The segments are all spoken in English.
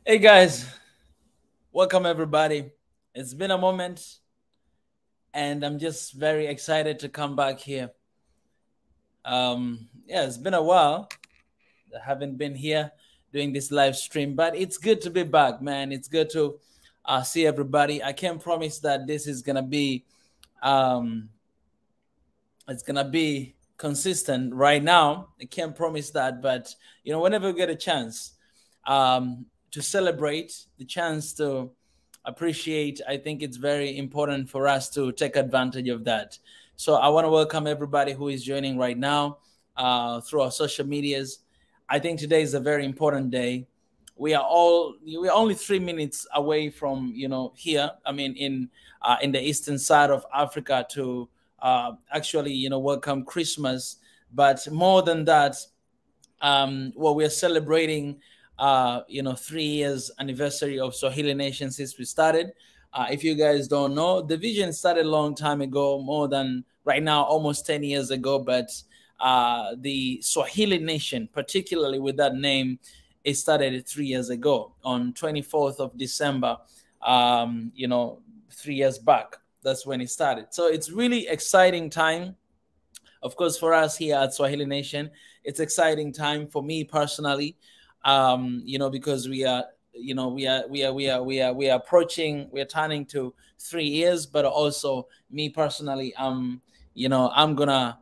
Hey guys, welcome everybody. It's been a moment, and I'm just very excited to come back here. Yeah, it's been a while. I haven't been here doing this live stream, but it's good to be back, man. It's good to see everybody. I can't promise that this is gonna be um, it's gonna be consistent right now. I can't promise that, but whenever we get a chance to celebrate, the chance to appreciate, I think it's very important for us to take advantage of that. So I want to welcome everybody who is joining right now through our social medias. I think today is a very important day. We're only 3 minutes away from here. I mean, in the eastern side of Africa to actually welcome Christmas. But more than that, well, we're celebrating 3 years anniversary of Swahili Nation since we started. If you guys don't know, the vision started a long time ago, more than right now, almost 10 years ago. But the Swahili Nation, particularly with that name, it started 3 years ago on 24th of December, 3 years back. That's when it started. So it's really exciting time. Of course, for us here at Swahili Nation, it's exciting time for me personally, because we are approaching, we are turning to 3 years, but also me personally, I'm gonna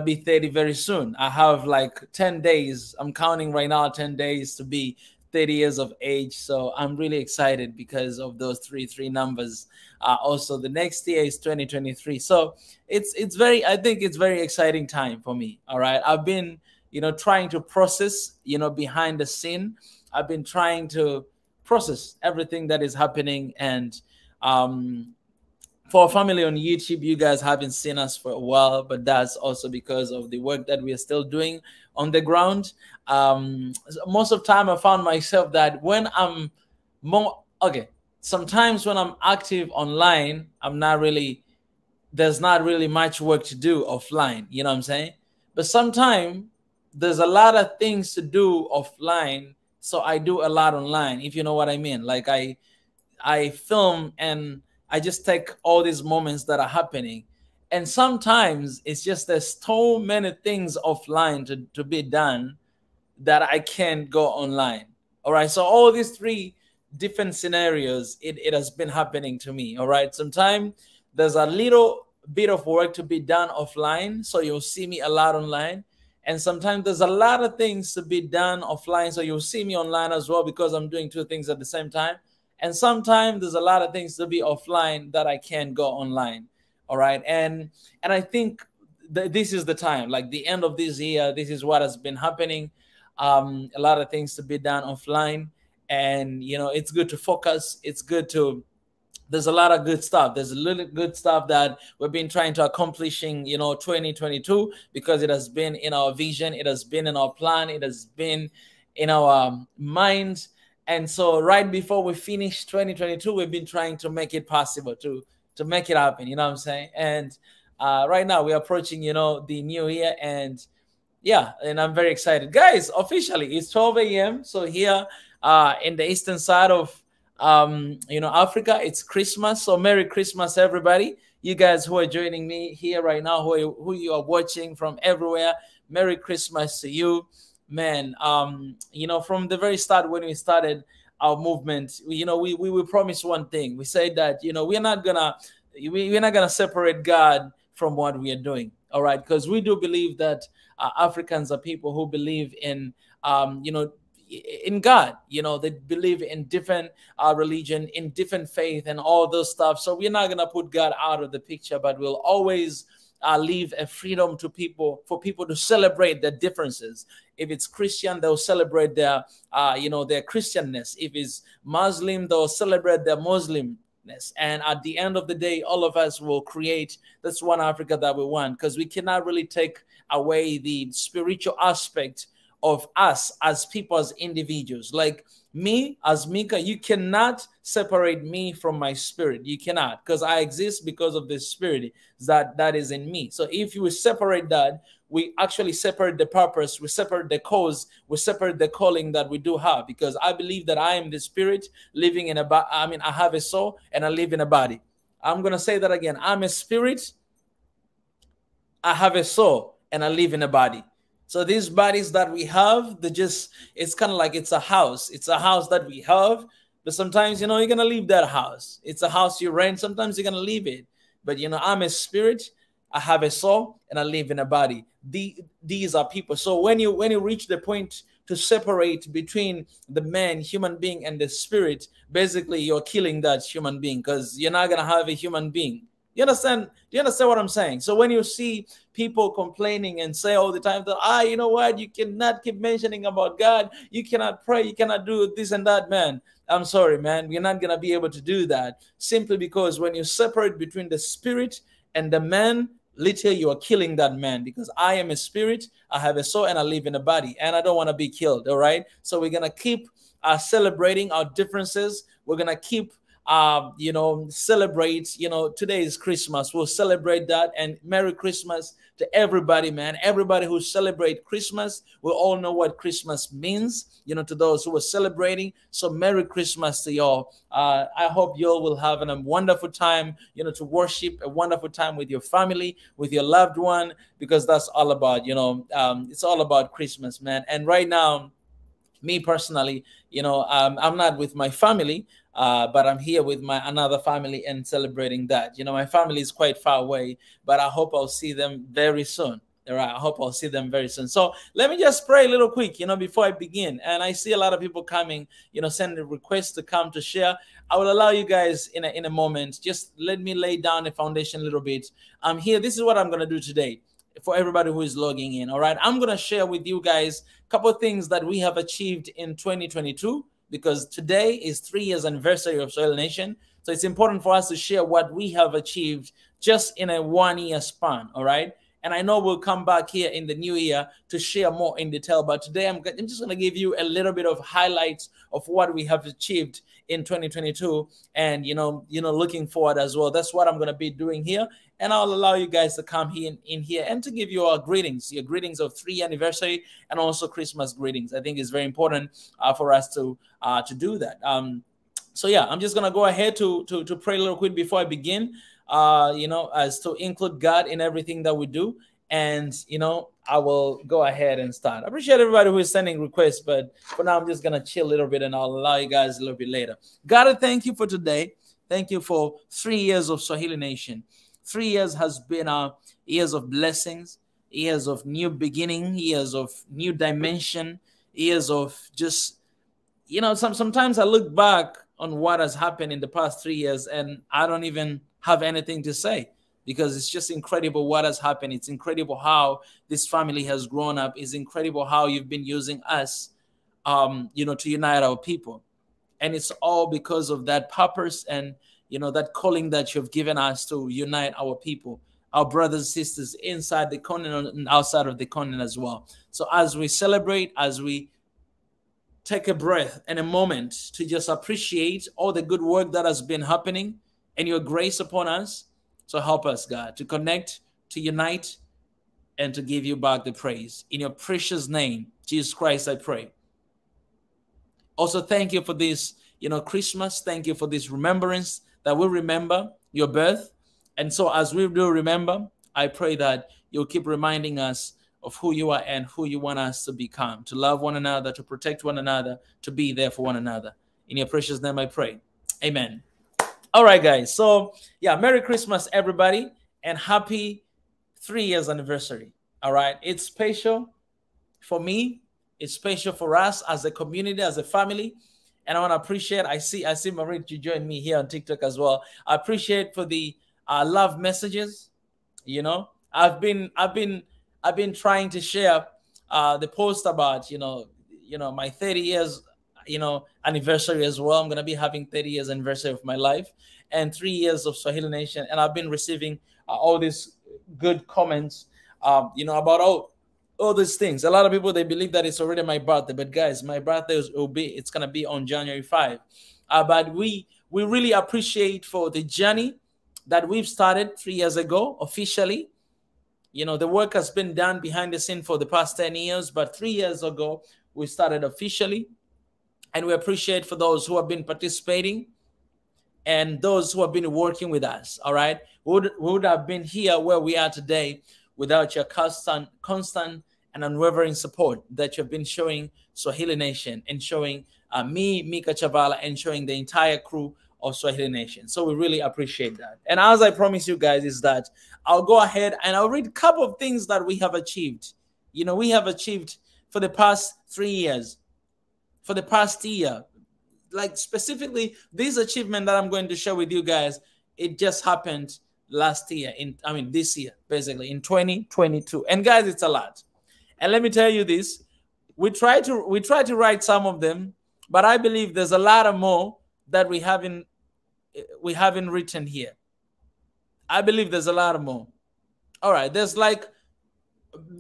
be 30 very soon. I have like 10 days. I'm counting right now, 10 days to be 30 years of age. So I'm really excited because of those three numbers. Also, the next year is 2023. So it's very, I think it's very exciting time for me. All right. I've been, trying to process, behind the scene. I've been trying to process everything that is happening. And for our family on YouTube, you guys haven't seen us for a while, but that's also because of the work that we are still doing on the ground. Most of the time, I found myself that when I'm more okay, sometimes when I'm active online, there's not really much work to do offline. You know what I'm saying? But sometimes there's a lot of things to do offline, so I do a lot online. If you know what I mean, like I film and I just take all these moments that are happening. And sometimes it's just there's so many things offline to be done that I can't go online. All right. So all these three different scenarios, it has been happening to me. All right. Sometimes there's a little bit of work to be done offline. So you'll see me a lot online. And sometimes there's a lot of things to be done offline. So you'll see me online as well because I'm doing two things at the same time. And sometimes there's a lot of things to be offline that I can't go online. All right. And I think this is the time, like the end of this year, this is what has been happening. A lot of things to be done offline. And it's good to focus. It's good to there's a lot of good stuff. There's a little good stuff that we've been trying to accomplishing, 2022, because it has been in our vision, it has been in our plan, it has been in our mind. And so right before we finish 2022, we've been trying to make it possible to make it happen. You know what I'm saying? And right now we're approaching, the new year, and yeah, and I'm very excited, guys. Officially, it's 12 a.m. So here, in the eastern side of Africa, it's Christmas. So Merry Christmas, everybody! You guys who are joining me here right now, who you are watching from everywhere, Merry Christmas to you, man. From the very start when we started our movement, we promised one thing. We said that we're not gonna separate God from what we are doing. All right, because we do believe that Africans are people who believe in God. They believe in different religion, in different faith, and all those stuff. So we're not gonna put God out of the picture, but we'll always leave a freedom to people for people to celebrate their differences. If it's Christian, they'll celebrate their Christianness. If it's Muslim, they'll celebrate their Muslim. And at the end of the day, all of us will create this one Africa that we want, because we cannot really take away the spiritual aspect of us as people, as individuals. Like me as Mika, you cannot separate me from my spirit. You cannot, because I exist because of the spirit that is in me. So if you separate that, we actually separate the purpose, we separate the cause, we separate the calling that we do have. Because I believe that I am the spirit living in a body. I mean, I have a soul and I live in a body. I'm going to say that again. I'm a spirit, I have a soul, and I live in a body. So these bodies that we have, it's kind of like it's a house. It's a house that we have, but sometimes, you're going to leave that house. It's a house you rent. Sometimes you're going to leave it. But, I'm a spirit, I have a soul, and I live in a body. These are people. So when you reach the point to separate between the man, human being, and the spirit, basically you're killing that human being, because you're not going to have a human being. You understand? Do you understand what I'm saying? So when you see people complaining and say all the time that, you know what, you cannot keep mentioning about God, you cannot pray, you cannot do this and that, man. I'm sorry, man. We're not going to be able to do that, simply because when you separate between the spirit and the man, literally you are killing that man, because I am a spirit, I have a soul, and I live in a body, and I don't want to be killed. All right. So we're going to keep celebrating our differences. We're going to keep celebrate, today is Christmas. We'll celebrate that. And Merry Christmas to everybody, man. Everybody who celebrate Christmas, we all know what Christmas means, to those who are celebrating. So Merry Christmas to y'all. I hope y'all will have a wonderful time, to worship, a wonderful time with your family, with your loved one, because that's all about, it's all about Christmas, man. And right now, me personally, I'm not with my family, but I'm here with my another family and celebrating that. My family is quite far away, but I hope I'll see them very soon. All right, I hope I'll see them very soon. So let me just pray a little quick, before I begin. And I see a lot of people coming, sending requests to come to share. I will allow you guys in a moment. Just let me lay down the foundation a little bit. I'm here. This is what I'm going to do today for everybody who is logging in. All right, I'm going to share with you guys a couple of things that we have achieved in 2022, because today is 3 years anniversary of Soil Nation. So it's important for us to share what we have achieved just in a 1 year span. All right. And I know we'll come back here in the new year to share more in detail. But today I'm just going to give you a little bit of highlights of what we have achieved in 2022, and looking forward as well. That's what I'm going to be doing here. And I'll allow you guys to come in here and to give you our greetings, your greetings of 3-year anniversary, and also Christmas greetings. I think it's very important for us to do that. So yeah, I'm just gonna go ahead to pray a little quick before I begin. As to include God in everything that we do. And, I will go ahead and start. I appreciate everybody who is sending requests, but for now, I'm just going to chill a little bit and I'll allow you guys a little bit later. God, I thank you for today. Thank you for 3 years of Swahili Nation. 3 years has been years of blessings, years of new beginning, years of new dimension, years of just, sometimes I look back on what has happened in the past 3 years and I don't even have anything to say, because it's just incredible what has happened. It's incredible how this family has grown up. It's incredible how you've been using us, to unite our people. And it's all because of that purpose and, that calling that you've given us to unite our people, our brothers and sisters inside the continent and outside of the continent as well. So as we celebrate, as we take a breath and a moment to just appreciate all the good work that has been happening and your grace upon us. So help us, God, to connect, to unite, and to give you back the praise. In your precious name, Jesus Christ, I pray. Also, thank you for this, Christmas. Thank you for this remembrance that we remember your birth. And so as we do remember, I pray that you'll keep reminding us of who you are and who you want us to become, to love one another, to protect one another, to be there for one another. In your precious name, I pray. Amen. All right, guys. So, yeah, Merry Christmas, everybody, and happy 3 years anniversary. All right. It's special for me. It's special for us as a community, as a family. And I want to appreciate, I see Marie, you joined me here on TikTok as well. I appreciate for the love messages. I've been trying to share the post about, my 30 years anniversary as well. I'm going to be having 30 years anniversary of my life and 3 years of Swahili Nation. And I've been receiving all these good comments, about, all these things. A lot of people, they believe that it's already my birthday, but guys, my birthday it's gonna be on January 5. But we really appreciate for the journey that we've started 3 years ago officially. You know, the work has been done behind the scene for the past 10 years, but 3 years ago we started officially. And we appreciate for those who have been participating and those who have been working with us. All right, we would have been here where we are today without your constant and unwavering support that you've been showing Swahili Nation, and showing me, Mika Chavala, and showing the entire crew of Swahili Nation. So we really appreciate that. And as I promised you guys, is that I'll go ahead and I'll read a couple of things that we have achieved. You know, we have achieved for the past 3 years, for the past year. Like specifically, this achievement that I'm going to share with you guys, it just happened last year, this year, basically in 2022. And guys, it's a lot. And let me tell you this, we try to write some of them, but I believe there's a lot of more that we haven't written here. I believe there's a lot of more. All right, there's like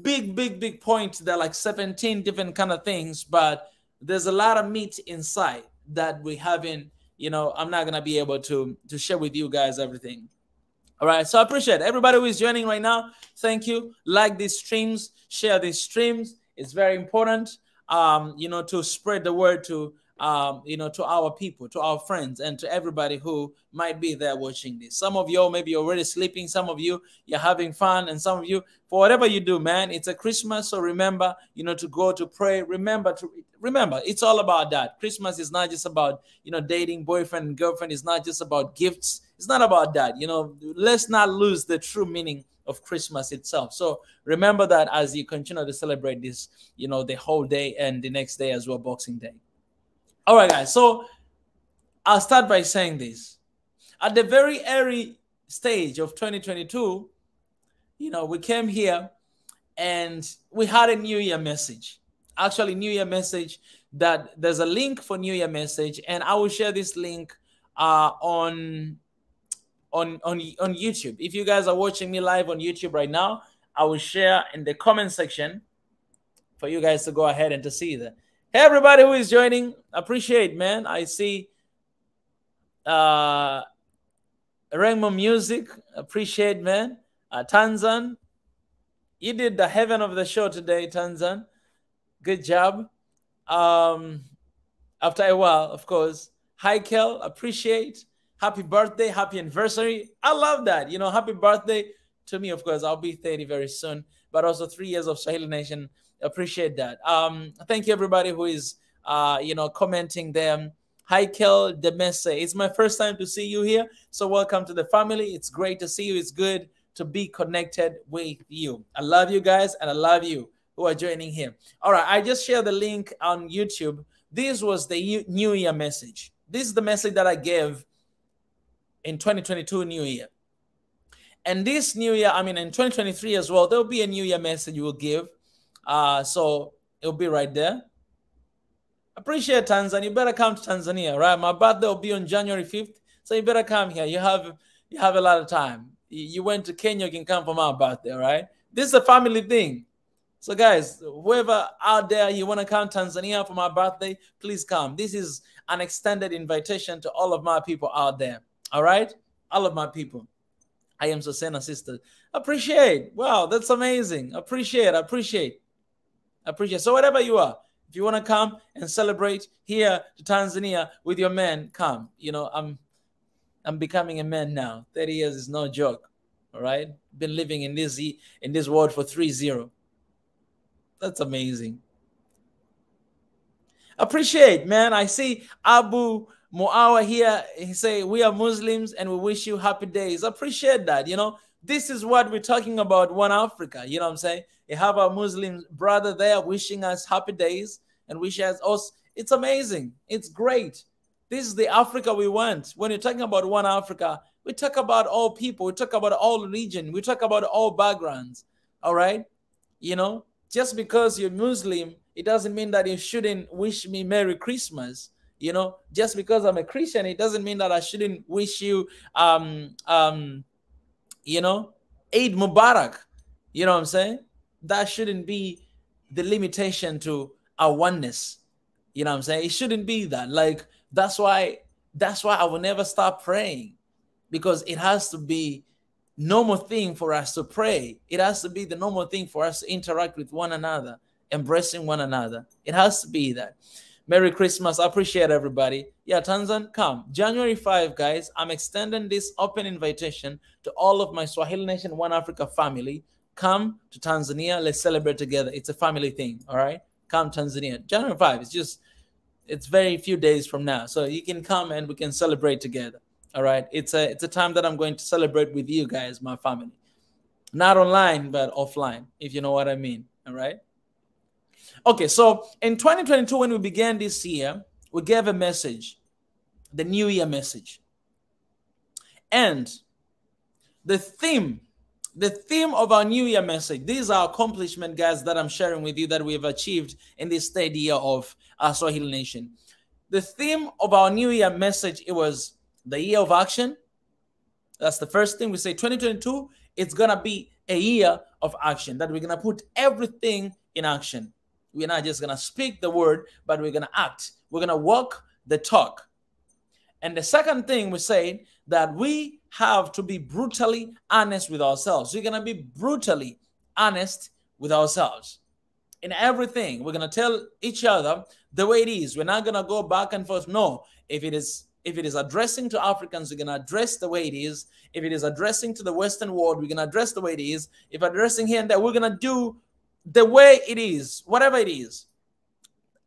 big points. There are like 17 different kind of things, but there's a lot of meat inside that we haven't, you know, I'm not gonna be able to share with you guys everything. All right, so I appreciate everybody who is joining right now. Thank you. Like these streams, share these streams. It's very important, you know, to spread the word to you know, to our people, to our friends, and to everybody who might be there watching this. Some of you maybe already sleeping, some of you you're having fun, and some of you, for whatever you do, man, it's a Christmas, so remember, you know, to go to pray. Remember, it's all about that. Christmas is not just about, you know, dating boyfriend and girlfriend. It's not just about gifts. It's not about that. You know, let's not lose the true meaning of Christmas itself. So remember that as you continue to celebrate this, you know, the whole day and the next day as well, Boxing Day. All right, guys. So I'll start by saying this. At the very early stage of 2022, you know, we came here and we had a New Year message. Actually, New Year message, that there's a link for New Year message, and I will share this link on YouTube. If you guys are watching me live on YouTube right now, I will share in the comment section for you guys to go ahead and to see that. Hey, everybody who is joining, appreciate, man. I see Rengmo Music, appreciate, man. Tanzan, you did the heaven of the show today, Tanzan. Good job. After a while, of course. Hi, Kel, appreciate. Happy birthday, happy anniversary. I love that. You know, happy birthday to me, of course. I'll be 30 very soon, but also 3 years of Swahili Nation. Appreciate that. Thank you, everybody who is, you know, commenting them. Hi, Kel Demese. It's my first time to see you here, so welcome to the family. It's great to see you. It's good to be connected with you. I love you guys, and I love you who are joining here. All right, I just shared the link on YouTube. This was the New Year message. This is the message that I gave in 2022 New Year. And this New Year, in 2023 as well, there'll be a New Year message you will give. So it'll be right there. Appreciate Tanzania. You better come to Tanzania, right? My birthday will be on January 5th, so you better come here. You have a lot of time. You went to Kenya, you can come for my birthday, right? This is a family thing. So guys, whoever out there, you want to come to Tanzania for my birthday, please come. This is an extended invitation to all of my people out there, all right? All of my people. I am Susena sister. Appreciate. Wow, that's amazing. Appreciate. So whatever you are, if you want to come and celebrate here to Tanzania with your man, come. You know, I'm becoming a man now. 30 years is no joke. All right? Been living in this world for 30. That's amazing. Appreciate, man. I see Abu Muawa here. He say, we are Muslims and we wish you happy days. Appreciate that. You know, this is what we're talking about, One Africa. You know what I'm saying? You have our Muslim brother there wishing us happy days and wishing us. It's amazing. It's great. This is the Africa we want. When you're talking about One Africa, we talk about all people. We talk about all religion. We talk about all backgrounds. All right? You know, just because you're Muslim, it doesn't mean that you shouldn't wish me Merry Christmas. You know, just because I'm a Christian, it doesn't mean that I shouldn't wish you, you know, Eid Mubarak. You know what I'm saying? That shouldn't be the limitation to our oneness. You know what I'm saying? It shouldn't be that. Like, that's why I will never stop praying, because it has to be normal thing for us to pray. It has to be the normal thing for us to interact with one another, embracing one another. It has to be that. Merry Christmas. I appreciate everybody. Yeah, Tanzan, come. January 5, guys, I'm extending this open invitation to all of my Swahili Nation One Africa family. Come to Tanzania. Let's celebrate together. It's a family thing, all right? Come Tanzania. January 5, it's very few days from now. So you can come and we can celebrate together, all right? It's a time that I'm going to celebrate with you guys, my family. Not online, but offline, if you know what I mean, all right? Okay, so in 2022, when we began this year, we gave a message, the New Year message. And the theme of our New Year message, these are accomplishments, guys, that I'm sharing with you that we have achieved in this third year of our Swahili Nation. The theme of our New Year message, it was the year of action. That's the first thing we say. 2022, it's going to be a year of action, that we're going to put everything in action. We're not just going to speak the word, but we're going to act. We're going to walk the talk. And the second thing we say, that we have to be brutally honest with ourselves. We're going to be brutally honest with ourselves in everything. We're going to tell each other the way it is. We're not going to go back and forth. No, if it is addressing to Africans, we're going to address the way it is. If it is addressing to the Western world, we're going to address the way it is. If addressing here and there, we're going to do the way it is, whatever it is.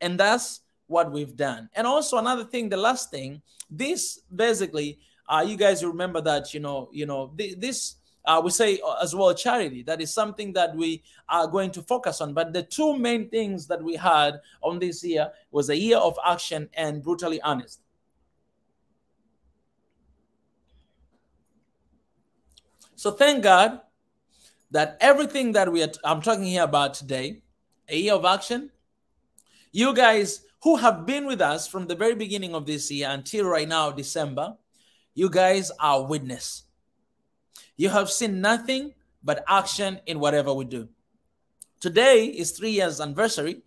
And that's what we've done. And also another thing, the last thing, this basically, you guys remember that, this we say as well, charity. That is something that we are going to focus on. But the two main things that we had on this year was a year of action and brutally honest. So thank God that everything that I'm talking here about today, a year of action, you guys who have been with us from the very beginning of this year until right now, December, you guys are witness. You have seen nothing but action in whatever we do. Today is 3 years anniversary.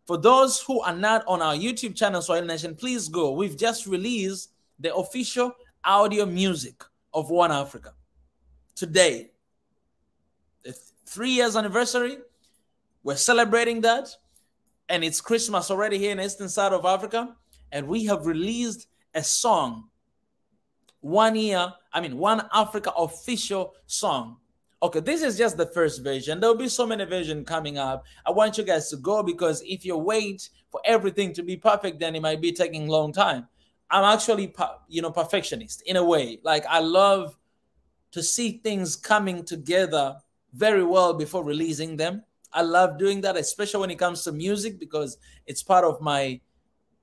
For those who are not on our YouTube channel, Swahili Nation, please go. We've just released the official audio music of One Africa. Today, the 3 years anniversary, we're celebrating that. And it's Christmas already here in the eastern side of Africa. And we have released a song, One Africa official song. Okay, this is just the first version. There'll be so many versions coming up. I want you guys to go, because if you wait for everything to be perfect, then it might be taking a long time. I'm actually, perfectionist in a way. Like, I love to see things coming together very well before releasing them. I love doing that, especially when it comes to music, because it's part of my,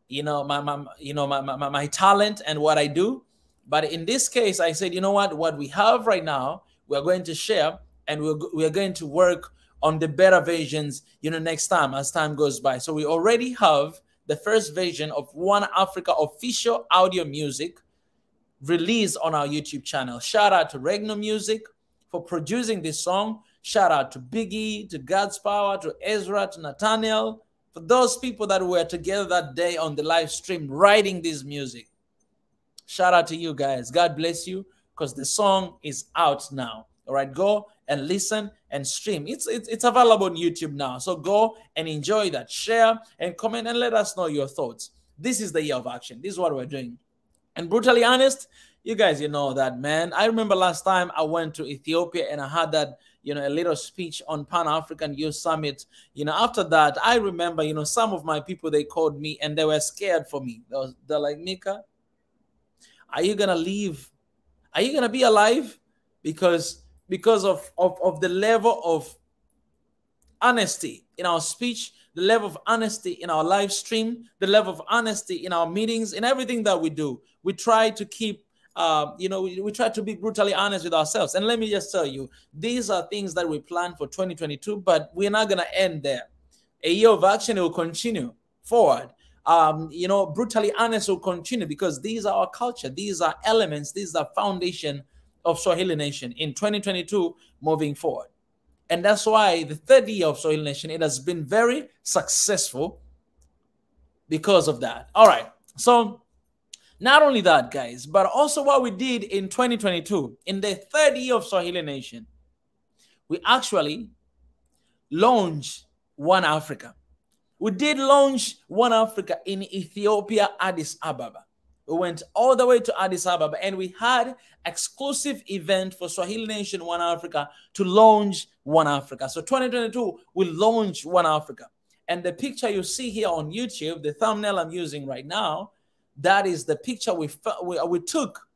my talent and what I do. But in this case, I said, you know what we have right now, we're going to share, and we're going to work on the better versions, next time as time goes by. So we already have the first version of One Africa official audio music released on our YouTube channel. Shout out to Regno Music for producing this song. Shout out to Biggie, to God's Power, to Ezra, to Nathaniel, for those people that were together that day on the live stream writing this music. Shout out to you guys. God bless you, because the song is out now. All right, go and listen and stream. It's available on YouTube now. So go and enjoy that. Share and comment and let us know your thoughts. This is the year of action. This is what we're doing. And brutally honest, you guys, that, man. I remember last time I went to Ethiopia and I had that, a little speech on Pan-African Youth Summit. After that, I remember, some of my people, they called me and they were scared for me. They're like, Mika, are you going to leave? Are you going to be alive? Because of the level of honesty in our speech, the level of honesty in our live stream, the level of honesty in our meetings, in everything that we do. We try to keep, we try to be brutally honest with ourselves. And let me just tell you, these are things that we plan for 2022, but we're not going to end there. A year of action will continue forward. Brutally honest will continue, because these are our culture. These are elements. These are foundation of Swahili Nation in 2022 moving forward. And that's why the third year of Swahili Nation, it has been very successful because of that. All right. So not only that, guys, but also what we did in 2022, in the third year of Swahili Nation, we actually launched One Africa. We did launch One Africa in Ethiopia, Addis Ababa. We went all the way to Addis Ababa and we had exclusive event for Swahili Nation One Africa to launch One Africa. So 2022, we launched One Africa. And the picture you see here on YouTube, the thumbnail I'm using right now, that is the picture we took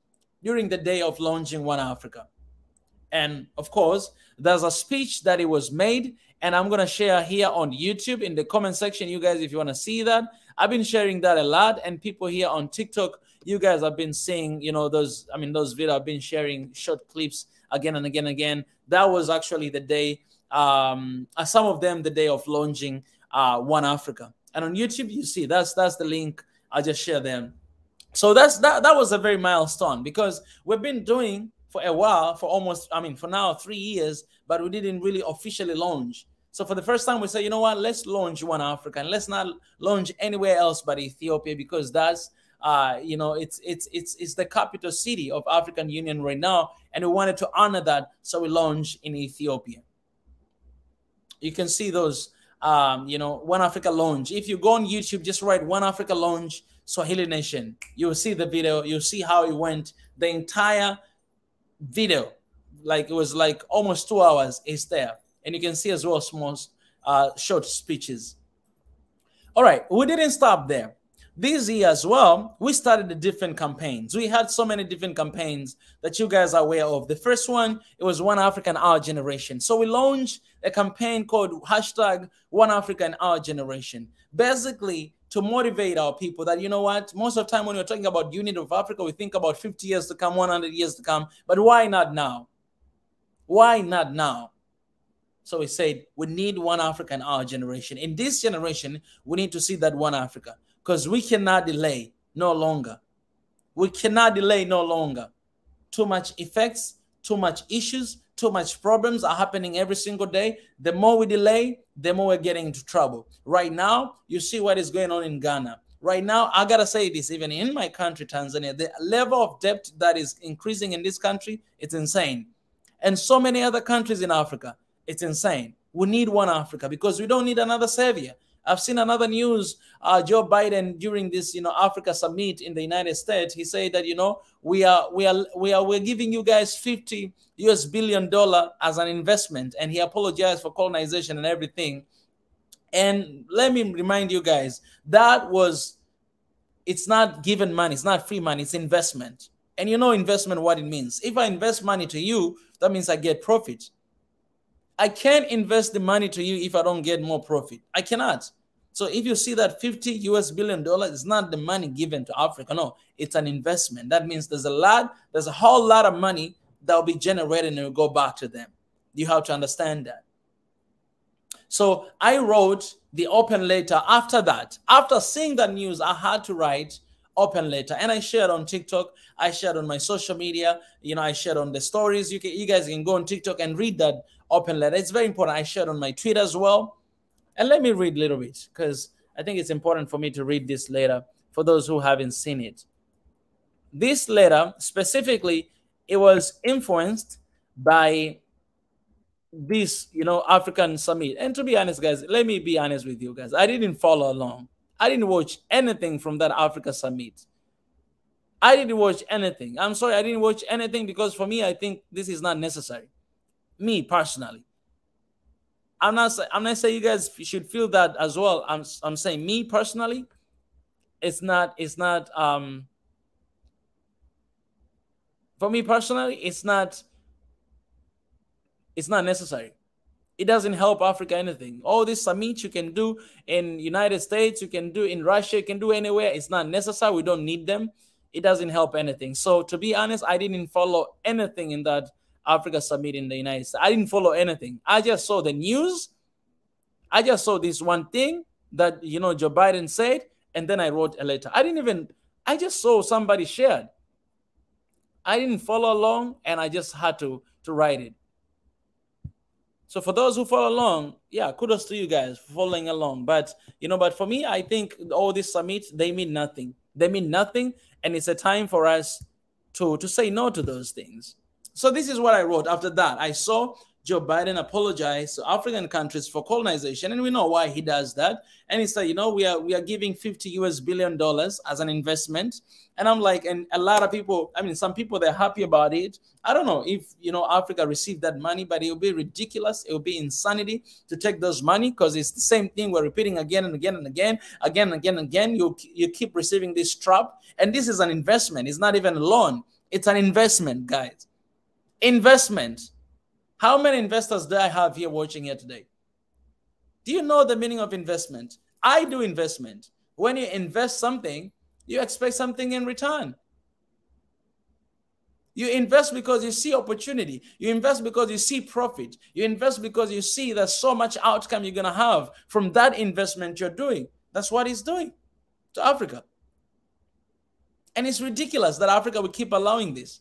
during the day of launching One Africa. And of course, there's a speech that it was made, and I'm going to share here on YouTube in the comment section, you guys, if you want to see that. I've been sharing that a lot, and people here on TikTok, you guys have been seeing, you know, those videos. I've been sharing short clips again and again and again. That was actually the day, some of them the day of launching One Africa. And on YouTube, you see, that's the link. I'll just share them. So that was a very milestone, because we've been doing for a while, for almost, for now 3 years, but we didn't really officially launch. So for the first time, we said, you know what, let's launch One Africa, and let's not launch anywhere else but Ethiopia, because that's, it's the capital city of African Union right now, and we wanted to honor that, so we launched in Ethiopia. You can see those, One Africa launch. If you go on YouTube, just write One Africa launch Swahili Nation. You will see the video. You'll see how it went. The entire video, like it was like almost 2 hours, is there. And you can see as well small short speeches. All right, we didn't stop there. This year as well, we started the different campaigns. We had so many different campaigns that you guys are aware of. The first one, it was One Africa in Our Generation. So we launched a campaign called hashtag One Africa in Our Generation, basically to motivate our people that, you know what, most of the time when we're talking about unity of Africa, we think about 50 years to come, 100 years to come, but why not now? Why not now? So we said, we need One Africa in our generation. In this generation, we need to see that One Africa, because we cannot delay no longer. We cannot delay no longer. Too much effects, too much issues, too much problems are happening every single day. The more we delay, the more we're getting into trouble. Right now, you see what is going on in Ghana. Right now, I got to say this, even in my country, Tanzania, the level of debt that is increasing in this country, it's insane. And so many other countries in Africa, it's insane. We need One Africa, because we don't need another savior. I've seen another news, Joe Biden during this, Africa summit in the United States, he said that, we're giving you guys $50 billion as an investment, and he apologized for colonization and everything. And let me remind you guys, it's not given money, it's not free money, it's investment. And you know investment, what it means. If I invest money to you, that means I get profit. I can't invest the money to you if I don't get more profit. I cannot. So if you see that $50 billion is not the money given to Africa, no, it's an investment. That means there's a whole lot of money that will be generated and will go back to them. You have to understand that. So I wrote the open letter after that. After seeing that news, I had to write open letter, and I shared on TikTok. I shared on my social media. I shared on the stories. You guys can go on TikTok and read that open letter. It's very important. I shared on my Twitter as well. And let me read a little bit, because I think it's important for me to read this letter for those who haven't seen it. This letter, specifically, it was influenced by this, African summit. And to be honest, guys, let me be honest with you guys. I didn't follow along. I didn't watch anything from that Africa summit. I didn't watch anything. I'm sorry, I didn't watch anything, because for me, I think this is not necessary. Me personally. I'm not saying you guys should feel that as well. I'm saying me personally, it's not for me personally, it's not necessary. It doesn't help Africa anything. All this summit you can do in United States, you can do in Russia, you can do anywhere. It's not necessary. We don't need them. It doesn't help anything. So to be honest, I didn't follow anything in that Africa summit in the United States. I didn't follow anything. I just saw the news. I just saw this one thing that, Joe Biden said, and then I wrote a letter. I just saw somebody shared. I didn't follow along, and I just had to write it. So for those who follow along, yeah, kudos to you guys for following along. But but for me, I think all these summits, they mean nothing. They mean nothing, and it's a time for us to say no to those things. So this is what I wrote after that. I saw Joe Biden apologize to African countries for colonization, and we know why he does that. And he said, we are giving $50 billion as an investment. And I'm like, and a lot of people, I mean, some people, they're happy about it. I don't know if Africa received that money, but it will be ridiculous. It will be insanity to take those money, because it's the same thing we're repeating again and again and again, again and again and again. You keep receiving this trap, and this is an investment. It's not even a loan. It's an investment, guys. Investment. How many investors do I have here watching here today? Do you know the meaning of investment? I do investment. When you invest something, you expect something in return. You invest because you see opportunity. You invest because you see profit. You invest because you see there's so much outcome you're going to have from that investment you're doing. That's what he's doing to Africa. And it's ridiculous that Africa will keep allowing this.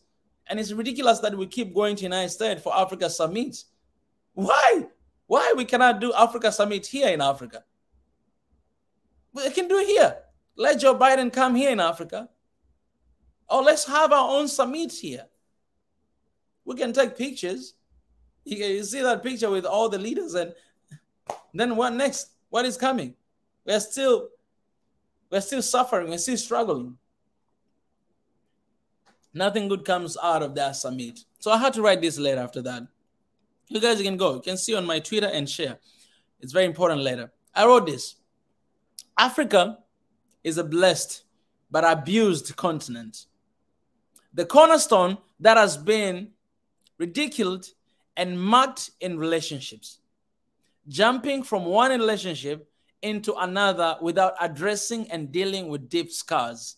And it's ridiculous that we keep going to the United States for Africa summits. Why? Why we cannot do Africa summit here in Africa? We can do it here. Let Joe Biden come here in Africa. Or let's have our own summit here. We can take pictures. You see that picture with all the leaders, and then what next? What is coming? We're still suffering. We're still struggling. Nothing good comes out of that summit. So I had to write this letter after that. You guys can go. You can see on my Twitter and share. It's very important letter. I wrote this. Africa is a blessed but abused continent. The cornerstone that has been ridiculed and mocked in relationships. Jumping from one relationship into another without addressing and dealing with deep scars.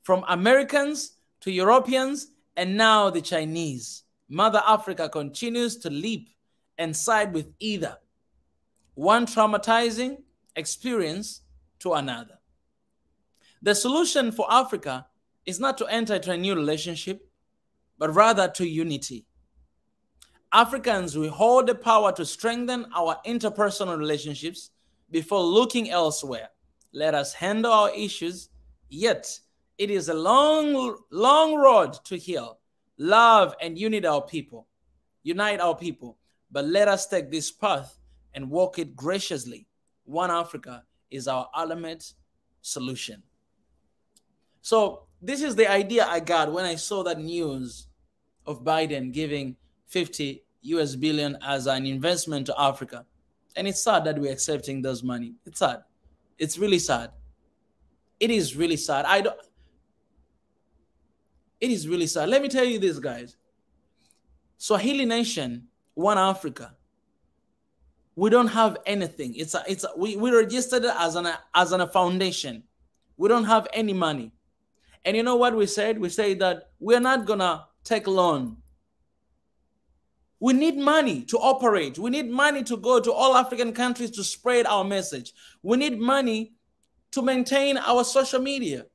From Americans to Europeans and now the Chinese, Mother Africa continues to leap and side with either one traumatizing experience to another. The solution for Africa is not to enter into a new relationship, but rather to unity. Africans, we hold the power to strengthen our interpersonal relationships before looking elsewhere. Let us handle our issues, yet it is a long, long road to heal, love, and unite our people. But let us take this path and walk it graciously. One Africa is our ultimate solution. So this is the idea I got when I saw that news of Biden giving $50 billion as an investment to Africa. And it's sad that we're accepting those money. It's sad. It's really sad. It is really sad. It is really sad. Let me tell you this, guys. Swahili Nation, One Africa. We don't have anything. We registered it as a foundation. We don't have any money. And you know what we said? We said that we're not gonna take loan. We need money to operate. We need money to go to all African countries to spread our message. We need money to maintain our social media.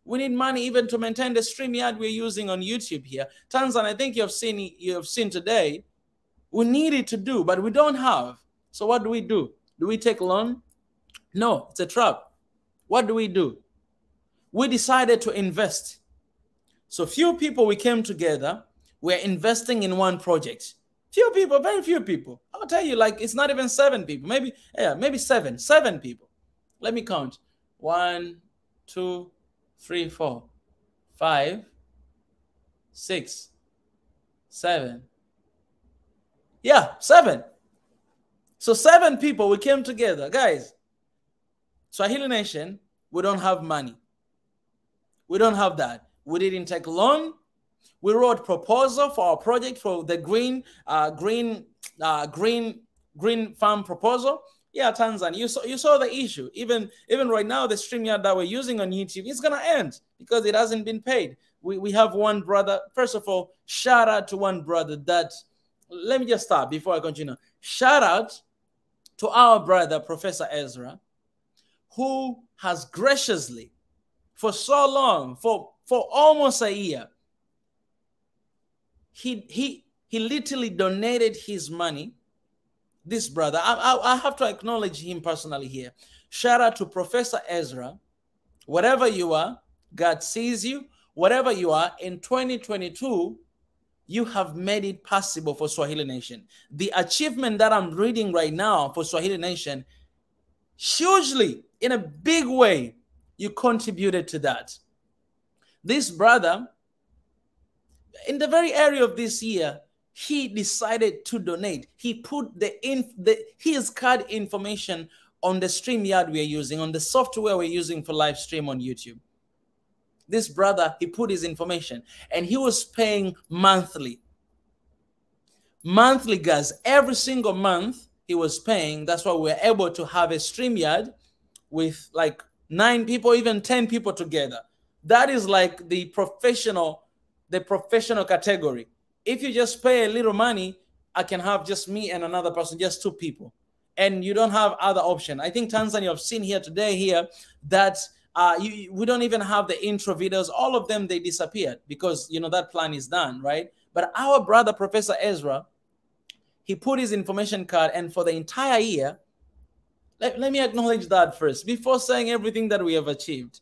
We need money even to maintain the StreamYard we're using on YouTube here. Tanzan, I think you have seen today. We need it to do, but we don't have. So what do? Do we take loan? No, it's a trap. What do? We decided to invest. So few people, we came together. We're investing in one project. Few people, very few people. I'll tell you, like, it's not even 7 people. Maybe seven. 7 people. Let me count. 1, 2, 3, 4, 5, 6, 7. Yeah, 7. So 7 people, we came together. Guys, Swahili Nation, we don't have money. We don't have that. We didn't take loan. We wrote proposal for our project for the green farm proposal. Yeah, Tanzania, you saw the issue. Even right now, the StreamYard that we're using on YouTube is gonna end because it hasn't been paid. We have one brother. First of all, shout out to one brother that. Let me just start before I continue. Shout out to our brother, Professor Ezra, who has graciously, for so long, for almost a year, he He literally donated his money. This brother, I have to acknowledge him personally here. Shout out to Professor Ezra. Whatever you are, God sees you. Whatever you are, in 2022, you have made it possible for Swahili Nation. The achievement that I'm reading right now for Swahili Nation, hugely, in a big way, you contributed to that. This brother, in the very area of this year, he decided to donate. He put his card information on the StreamYard we're using, on the software we're using for live stream on YouTube. This brother, he put his information, and he was paying monthly. Monthly, guys. Every single month he was paying. That's why we're able to have a StreamYard with like 9 people, even 10 people together. That is like the professional category. If you just pay a little money, I can have just me and another person, just 2 people. And you don't have other option. I think Tanzania, I've seen here today that we don't even have the intro videos. All of them, they disappeared because, you know, that plan is done, right? But our brother, Professor Ezra, he put his information card, and for the entire year, let me acknowledge that first, before saying everything that we have achieved.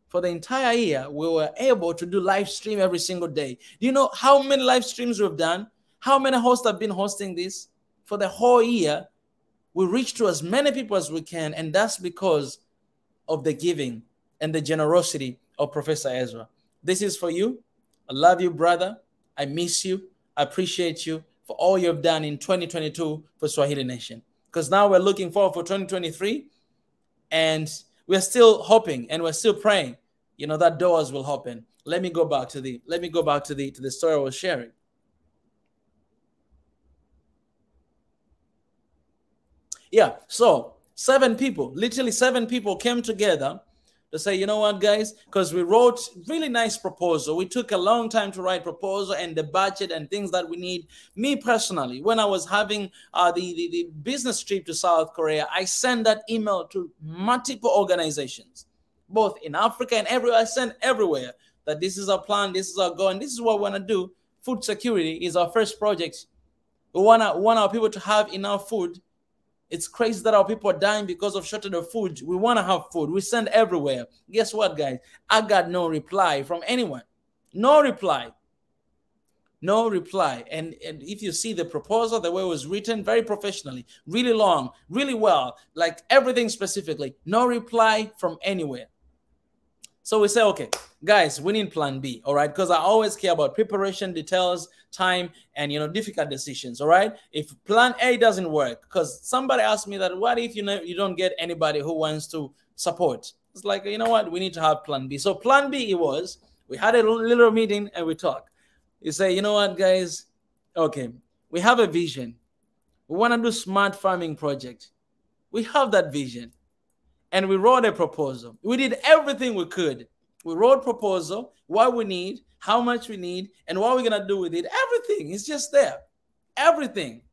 For the entire year, we were able to do live stream every single day. Do you know how many live streams we've done? How many hosts have been hosting this? For the whole year, we reach to as many people as we can, and that's because of the giving and the generosity of Professor Ezra. This is for you. I love you, brother. I miss you. I appreciate you for all you've done in 2022 for Swahili Nation. Because now we're looking forward for 2023, and we're still hoping and we're still praying, you know, that doors will open. Let me go back to the story I was sharing. Yeah, so 7 people, literally 7 people came together to say, you know what, guys, because we wrote really nice proposal. We took a long time to write proposal and the budget and things that we need. Me personally, when I was having the business trip to South Korea, I sent that email to multiple organizations, both in Africa and everywhere. I sent everywhere that this is our plan, this is our goal, and this is what we want to do. Food security is our first project. We want our people to have enough food. It's crazy that our people are dying because of shortage of food. We want to have food. We send everywhere. Guess what, guys? I got no reply from anyone. No reply. No reply. And if you see the proposal, the way it was written, very professionally, really long, really well, like everything specifically, no reply from anywhere. So we say, okay, guys, we need plan B, all right? Because I always care about preparation, details, time, and, you know, difficult decisions, all right? If plan A doesn't work, because somebody asked me that, what if, you know, you don't get anybody who wants to support? It's like, you know what? We need to have plan B. So plan B it was, we had a little meeting and we talked. You say, you know what, guys? Okay, we have a vision. We want to do smart farming project. We have that vision. And we wrote a proposal. We did everything we could. We wrote proposal, what we need, how much we need, and what we're going to do with it. Everything is just there. Everything.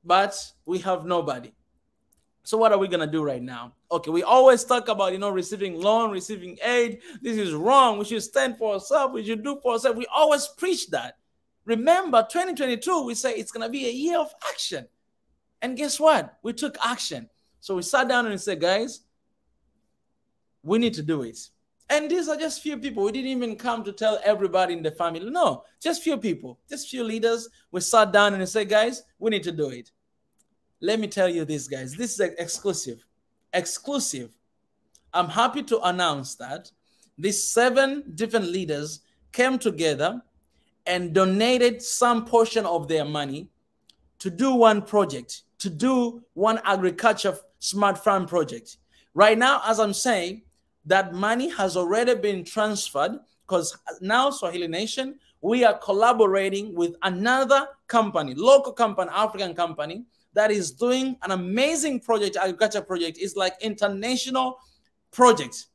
But we have nobody. So what are we going to do right now? Okay, we always talk about, you know, receiving loan, receiving aid. This is wrong. We should stand for ourselves. We should do for ourselves. We always preach that. Remember, 2022, we say it's going to be a year of action. And guess what? We took action. So we sat down and said, guys, we need to do it. And these are just few people. We didn't even come to tell everybody in the family. No, just few people, just few leaders. We sat down and said, guys, we need to do it. Let me tell you this, guys. This is exclusive. Exclusive. I'm happy to announce that these 7 different leaders came together and donated some portion of their money to do one project, to do one agriculture smart farm project. Right now, as I'm saying, that money has already been transferred, because now Swahili Nation, we are collaborating with another company, local company, African company, that is doing an amazing project, agriculture project. It's like international project.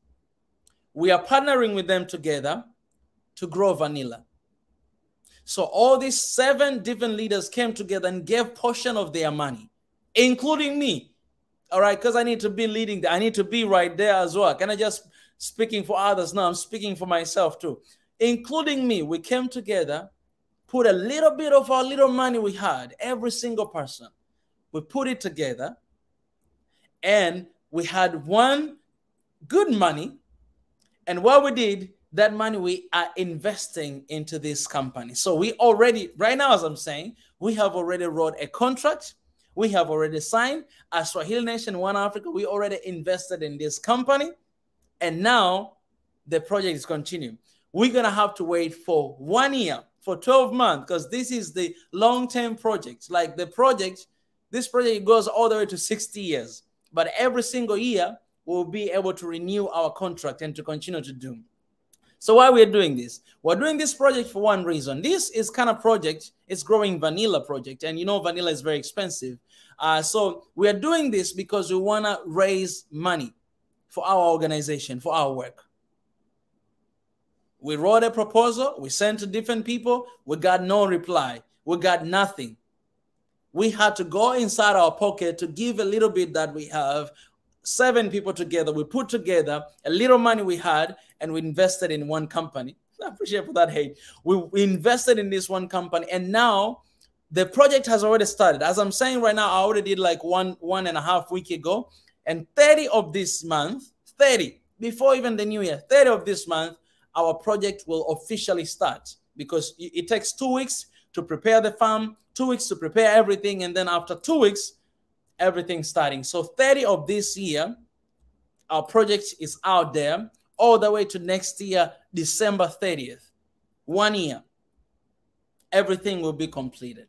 We are partnering with them together to grow vanilla. So all these 7 different leaders came together and gave portion of their money, including me. All right, because I need to be leading. I need to be right there as well. Can I just speaking for others? No, I'm speaking for myself too. Including me, we came together, put a little bit of our little money we had, every single person. We put it together, and we had one good money. And what we did, that money we are investing into this company. So we already, right now, as I'm saying, we have already wrote a contract. We have already signed. As Swahili Nation One Africa, we already invested in this company. And now the project is continuing. We're going to have to wait for 1 year, for 12 months, because this is the long-term project. Like the project, this project goes all the way to 60 years. But every single year, we'll be able to renew our contract and to continue to do. So why we're doing this? We're doing this project for one reason. This is kind of project, it's growing vanilla project. And you know, vanilla is very expensive. So we are doing this because we want to raise money for our organization, for our work. We wrote a proposal. We sent to different people. We got no reply. We got nothing. We had to go inside our pocket to give a little bit that we have. 7 people together, we put together a little money we had, and we invested in one company. I appreciate for that hate. We invested in this one company, and now the project has already started. As I'm saying right now, I already did like one and a half week ago, and 30 of this month, 30 before even the new year, 30 of this month, our project will officially start, because it takes 2 weeks to prepare the farm, 2 weeks to prepare everything, and then after 2 weeks, everything starting. So 30 of this year, our project is out there all the way to next year, December 30th. 1 year, everything will be completed.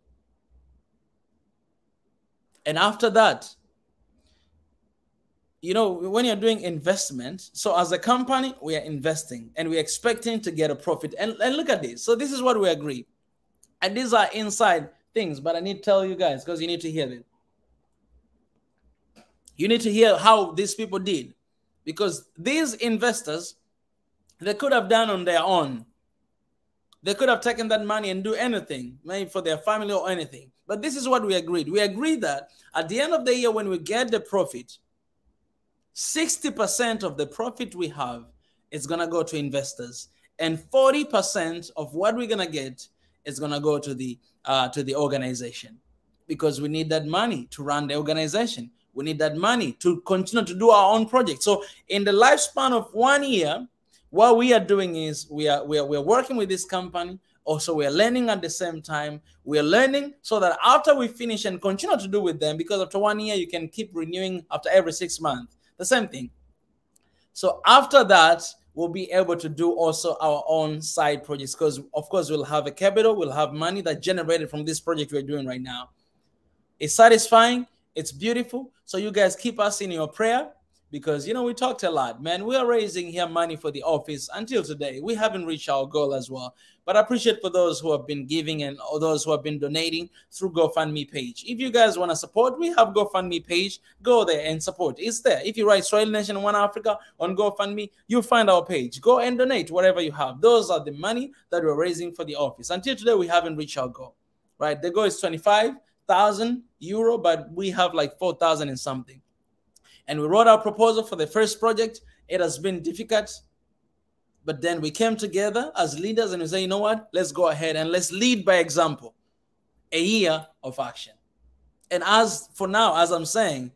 And after that, you know, when you're doing investment, so as a company, we are investing and we're expecting to get a profit. And look at this. So this is what we agree. And these are inside things, but I need to tell you guys because you need to hear it. You need to hear how these people did, because these investors, they could have done on their own. They could have taken that money and do anything, maybe for their family or anything. But this is what we agreed. We agreed that at the end of the year, when we get the profit, 60% of the profit we have is going to go to investors, and 40% of what we're going to get is going to go to the organization, because we need that money to run the organization. We need that money to continue to do our own project. So in the lifespan of 1 year, what we are doing is we are working with this company. Also, we are learning at the same time. We are learning so that after we finish and continue to do with them, because after 1 year, you can keep renewing after every 6 months, the same thing. So after that, we'll be able to do also our own side projects, because of course we'll have a capital, we'll have money that generated from this project we're doing right now. It's satisfying. It's beautiful. So you guys keep us in your prayer, because, you know, we talked a lot, man. We are raising here money for the office until today. We haven't reached our goal as well. But I appreciate for those who have been giving and those who have been donating through GoFundMe page. If you guys want to support, we have GoFundMe page. Go there and support. It's there. If you write Swahili Nation One Africa on GoFundMe, you'll find our page. Go and donate whatever you have. Those are the money that we're raising for the office. Until today, we haven't reached our goal, right? The goal is 25,000 euro, but we have like 4,000 and something. And we wrote our proposal for the first project. It has been difficult, but then we came together as leaders and we say, you know what, let's go ahead and let's lead by example. A year of action. And as for now, as I'm saying,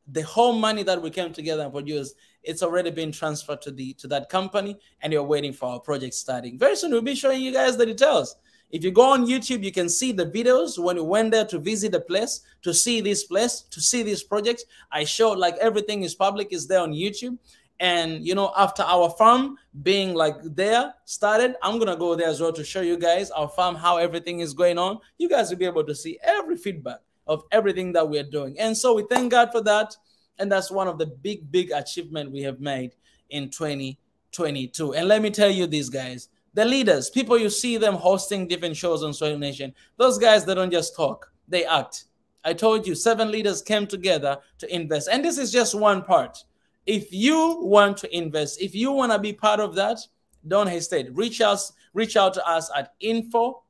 the whole money that we came together and produced, it's already been transferred to that company, and you're waiting for our project starting. Very soon, we'll be showing you guys the details. If you go on YouTube, you can see the videos when we went there to visit the place, to see this place, to see this project. I showed like everything is public, is there on YouTube. And, you know, after our farm being like there started, I'm going to go there as well to show you guys our farm, how everything is going on. You guys will be able to see every feedback of everything that we're doing. And so we thank God for that. And that's one of the big achievements we have made in 2022. And let me tell you this, guys. The leaders, people you see them hosting different shows on Swahili Nation, those guys, they don't just talk, they act. I told you 7 leaders came together to invest. And this is just one part. If you want to invest, if you want to be part of that, don't hesitate. Reach out to us at info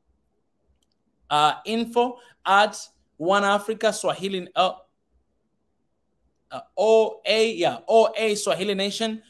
at One Africa Swahili OA Swahili Nation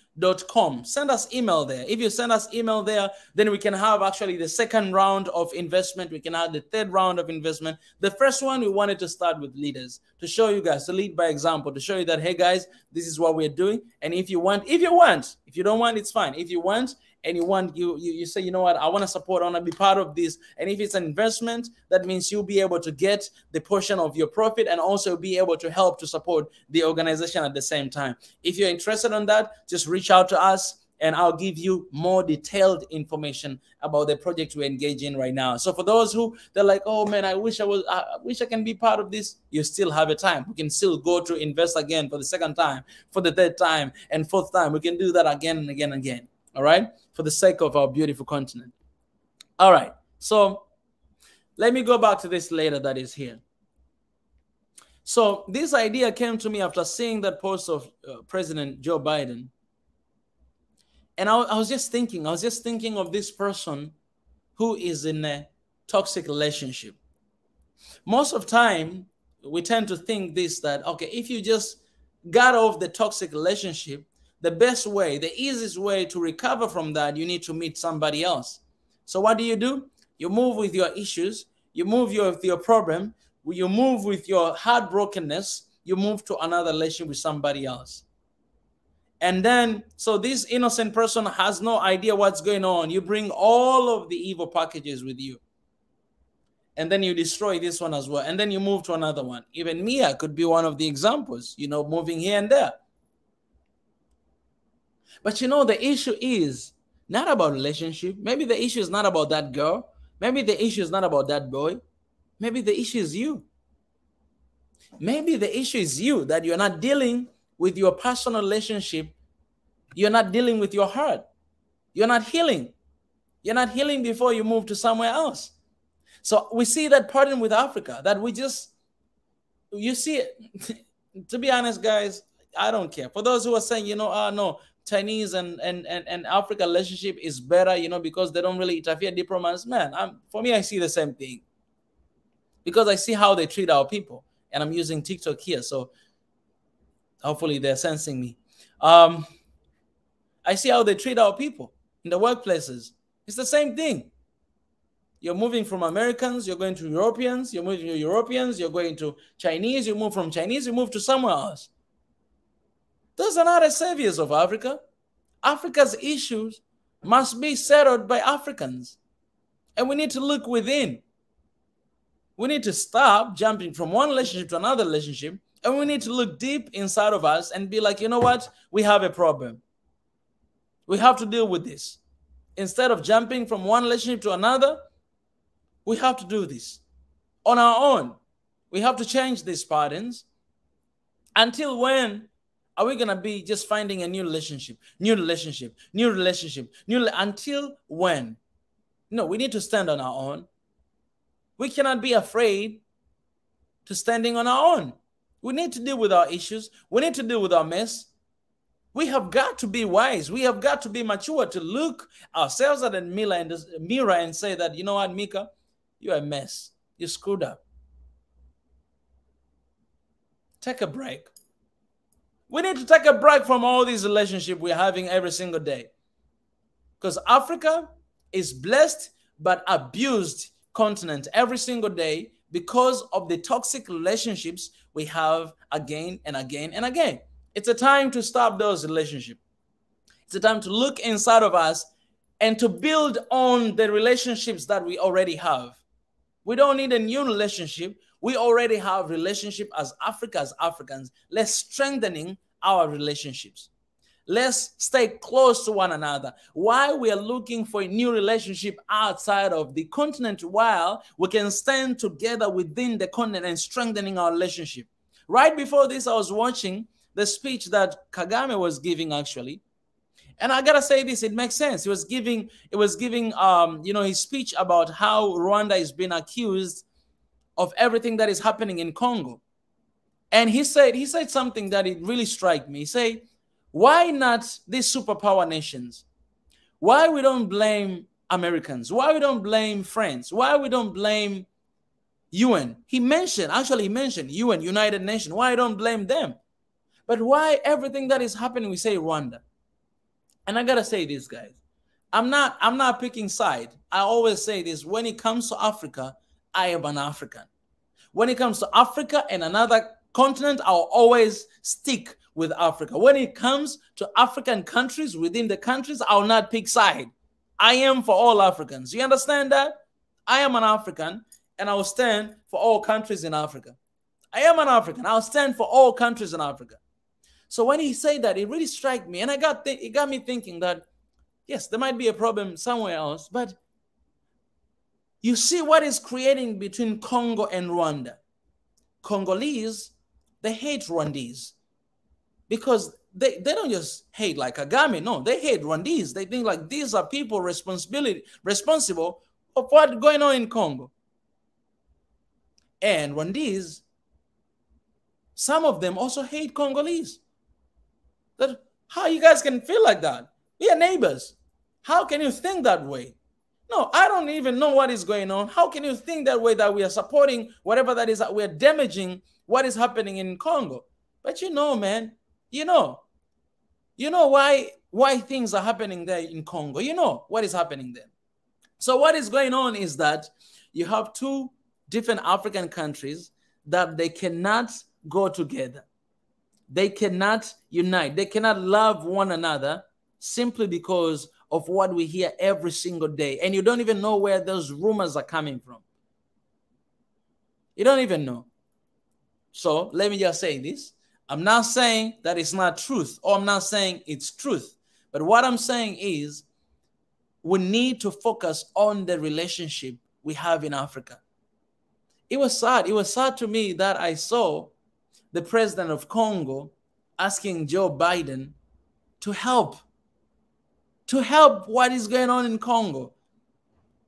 com. Send us email there. If you send us email there, then we can have actually the second round of investment. We can have the third round of investment. The first one, we wanted to start with leaders to show you guys, to lead by example, to show you that, hey guys, this is what we're doing. And if you don't want, it's fine. If you want, and you say, you know what, I want to support, I want to be part of this. And if it's an investment, that means you'll be able to get the portion of your profit and also be able to help to support the organization at the same time. If you're interested in that, just reach out to us and I'll give you more detailed information about the project we're engaged in right now. So for those who they're like, oh man, I wish I can be part of this, you still have a time. We can still go to invest again for the second time, for the third time, and fourth time. We can do that again and again and again. All right, for the sake of our beautiful continent. All right, so let me go back to this later that is here. So this idea came to me after seeing that post of President Joe Biden. And I was just thinking of this person who is in a toxic relationship. Most of the time, we tend to think this, that, okay, if you just got off the toxic relationship, the best way, the easiest way to recover from that, you need to meet somebody else. So what do? You move with your issues, you move with your problem, you move with your heartbrokenness, you move to another relationship with somebody else. And then, so this innocent person has no idea what's going on. You bring all of the evil packages with you. And then you destroy this one as well. And then you move to another one. Even me, I could be one of the examples, moving here and there. But the issue is not about relationship. Maybe the issue is not about that girl. Maybe the issue is not about that boy. Maybe the issue is you. Maybe the issue is you, that you're not dealing with your personal relationship. You're not dealing with your heart. You're not healing. You're not healing before you move to somewhere else. So we see that pattern with Africa, that you see it. To be honest, guys, I don't care. For those who are saying, no, Chinese and Africa relationship is better, because they don't really interfere diplomats. Man, for me, I see the same thing. Because I see how they treat our people. And I'm using TikTok here, so hopefully they're sensing me. I see how they treat our people in the workplaces. It's the same thing. You're moving from Americans, you're going to Europeans, you're moving to Europeans, you're going to Chinese, you move from Chinese, you move to somewhere else. Those are not the saviors of Africa. Africa's issues must be settled by Africans. And we need to look within. We need to stop jumping from one relationship to another relationship. And we need to look deep inside of us and be like, you know what? We have a problem. We have to deal with this. Instead of jumping from one relationship to another, we have to do this on our own. We have to change these patterns. Until when are we going to be just finding a new relationship? Until when? No, we need to stand on our own. We cannot be afraid to standing on our own. We need to deal with our issues. We need to deal with our mess. We have got to be wise. We have got to be mature to look ourselves at the mirror and say that, you know what, Mika, you're a mess. You screwed up. Take a break. We need to take a break from all these relationships we're having every single day. Because Africa is blessed but abused continent every single day because of the toxic relationships we have again and again and again. It's a time to stop those relationships. It's a time to look inside of us and to build on the relationships that we already have. We don't need a new relationship. We already have relationship as Africans. Let's strengthening our relationships. Let's stay close to one another. Why we are looking for a new relationship outside of the continent, while we can stand together within the continent and strengthening our relationship. Right before this, I was watching the speech that Kagame was giving, actually. And I gotta say this, it makes sense. He was giving his speech about how Rwanda is being accused of everything that is happening in Congo. And he said something that it really struck me. He said, why not these superpower nations? Why we don't blame Americans? Why we don't blame France? Why we don't blame UN? He mentioned UN, United Nations. Why don't blame them? But why everything that is happening, we say Rwanda? And I gotta say this, guys. I'm not picking side. I always say this: when it comes to Africa, I am an African. When it comes to Africa and another continent, I'll always stick with Africa. When it comes to African countries within the countries, I'll not pick side. I am for all Africans. You understand that? I am an African and I'll stand for all countries in Africa. I am an African. I'll stand for all countries in Africa. So when he said that, it really struck me. And it got me thinking that, yes, there might be a problem somewhere else, but you see what is creating between Congo and Rwanda. Congolese, they hate Rwandese because they don't just hate like Kagame. No, they hate Rwandese. They think like these are people responsible for what's going on in Congo. And Rwandese, some of them also hate Congolese. That how you guys can feel like that? We are neighbors. How can you think that way? No, I don't even know what is going on. How can you think that way, that we are supporting whatever that is, that we are damaging what is happening in Congo? But you know, man, you know why things are happening there in Congo. You know what is happening there. So what is going on is that you have two different African countries that they cannot go together. They cannot unite. They cannot love one another simply because of what we hear every single day. And you don't even know where those rumors are coming from. You don't even know. So let me just say this. I'm not saying that it's not truth, or I'm not saying it's truth. But what I'm saying is we need to focus on the relationship we have in Africa. It was sad. It was sad to me that I saw the president of Congo asking Joe Biden to help what is going on in Congo.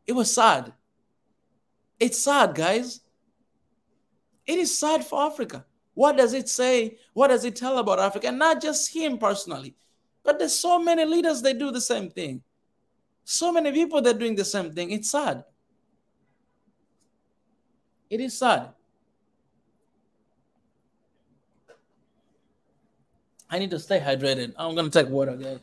It was sad. It's sad, guys. It is sad for Africa. What does it say? What does it tell about Africa? And not just him personally, but there's so many leaders that do the same thing. So many people that are doing the same thing. It's sad. It is sad. I need to stay hydrated. I'm going to take water, guys.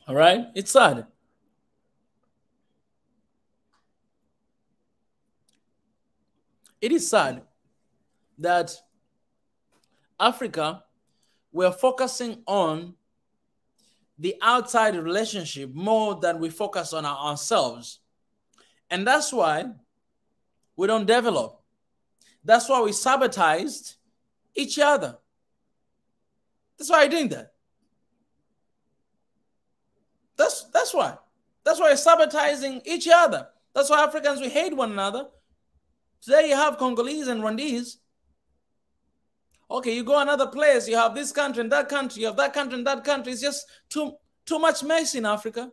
All right? It's sad. It is sad that Africa, we're focusing on the outside relationship more than we focus on ourselves. And that's why we don't develop. That's why we sabotaged each other. That's why I'm doing that. That's why. That's why we're sabotaging each other. That's why Africans, we hate one another. Today you have Congolese and Rwandese. Okay, you go another place, you have this country and that country, you have that country and that country. It's just too much mess in Africa.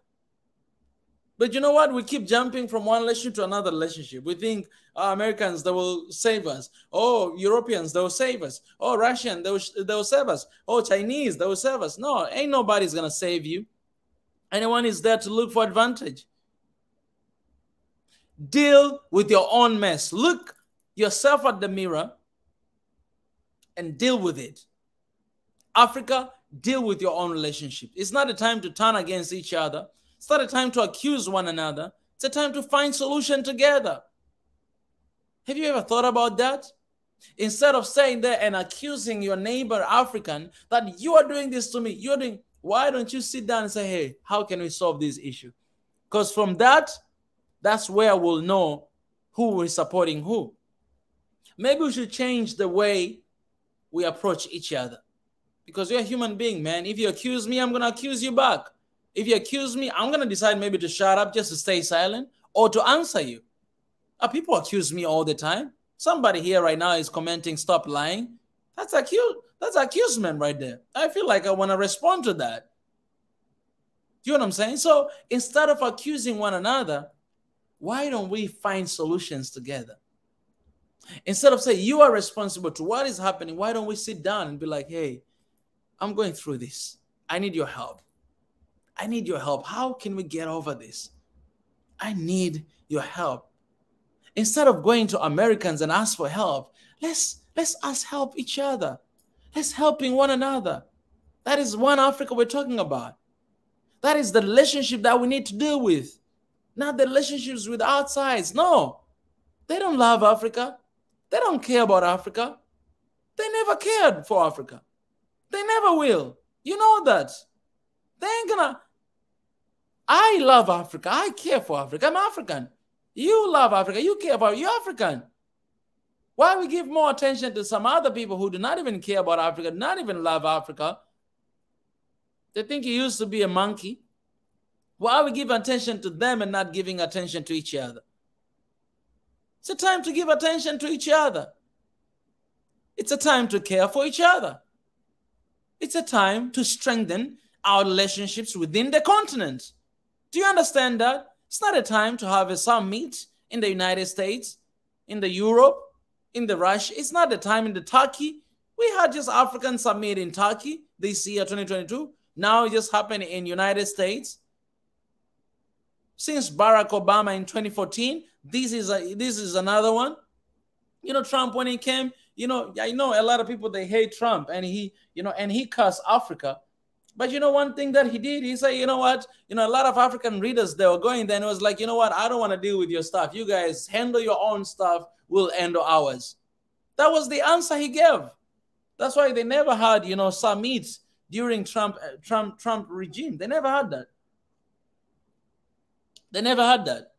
But you know what? We keep jumping from one relationship to another relationship. We think, oh, Americans, they will save us. Oh, Europeans, they will save us. Oh, Russian, they will save us. Oh, Chinese, they will save us. No, ain't nobody's going to save you. Anyone is there to look for advantage. Deal with your own mess. Look yourself at the mirror and deal with it. Africa, deal with your own relationship. It's not a time to turn against each other. It's not a time to accuse one another. It's a time to find solution together. Have you ever thought about that? Instead of saying there and accusing your neighbor African that you are doing this to me, why don't you sit down and say, hey, how can we solve this issue? Because from that's where we'll know who is supporting who. Maybe we should change the way we approach each other. Because you're a human being, man. If you accuse me, I'm going to accuse you back. If you accuse me, I'm going to decide maybe to shut up, just to stay silent, or to answer you. People accuse me all the time. Somebody here right now is commenting, stop lying. That's accusement right there. I feel like I want to respond to that. Do you know what I'm saying? So instead of accusing one another, why don't we find solutions together? Instead of saying you are responsible to what is happening, why don't we sit down and be like, hey, I'm going through this. I need your help. I need your help. How can we get over this? I need your help. Instead of going to Americans and ask for help, let's us help each other. Let's helping one another. That is one Africa we're talking about. That is the relationship that we need to deal with, not the relationships with outsides. No, they don't love Africa. They don't care about Africa. They never cared for Africa. They never will. You know that. They ain't gonna. I love Africa. I care for Africa. I'm African. You love Africa. You care about. You're African. Why we give more attention to some other people who do not even care about Africa, not even love Africa? They think you used to be a monkey. Why we give attention to them and not giving attention to each other? It's a time to give attention to each other. It's a time to care for each other. It's a time to strengthen our relationships within the continent. Do you understand that? It's not a time to have a summit in the United States, in the Europe, in the Russia. It's not the time in the Turkey. We had just African summit in Turkey this year, 2022. Now it just happened in United States. Since Barack Obama in 2014, this is another one. You know, Trump, when he came, you know, I know a lot of people, they hate Trump, and he cursed Africa. But you know, one thing that he did, he said, you know what, you know, a lot of African readers, they were going there and it was like, you know what, I don't want to deal with your stuff. You guys handle your own stuff, we'll handle ours. That was the answer he gave. That's why they never had, you know, summits during Trump regime. They never had that. They never had that.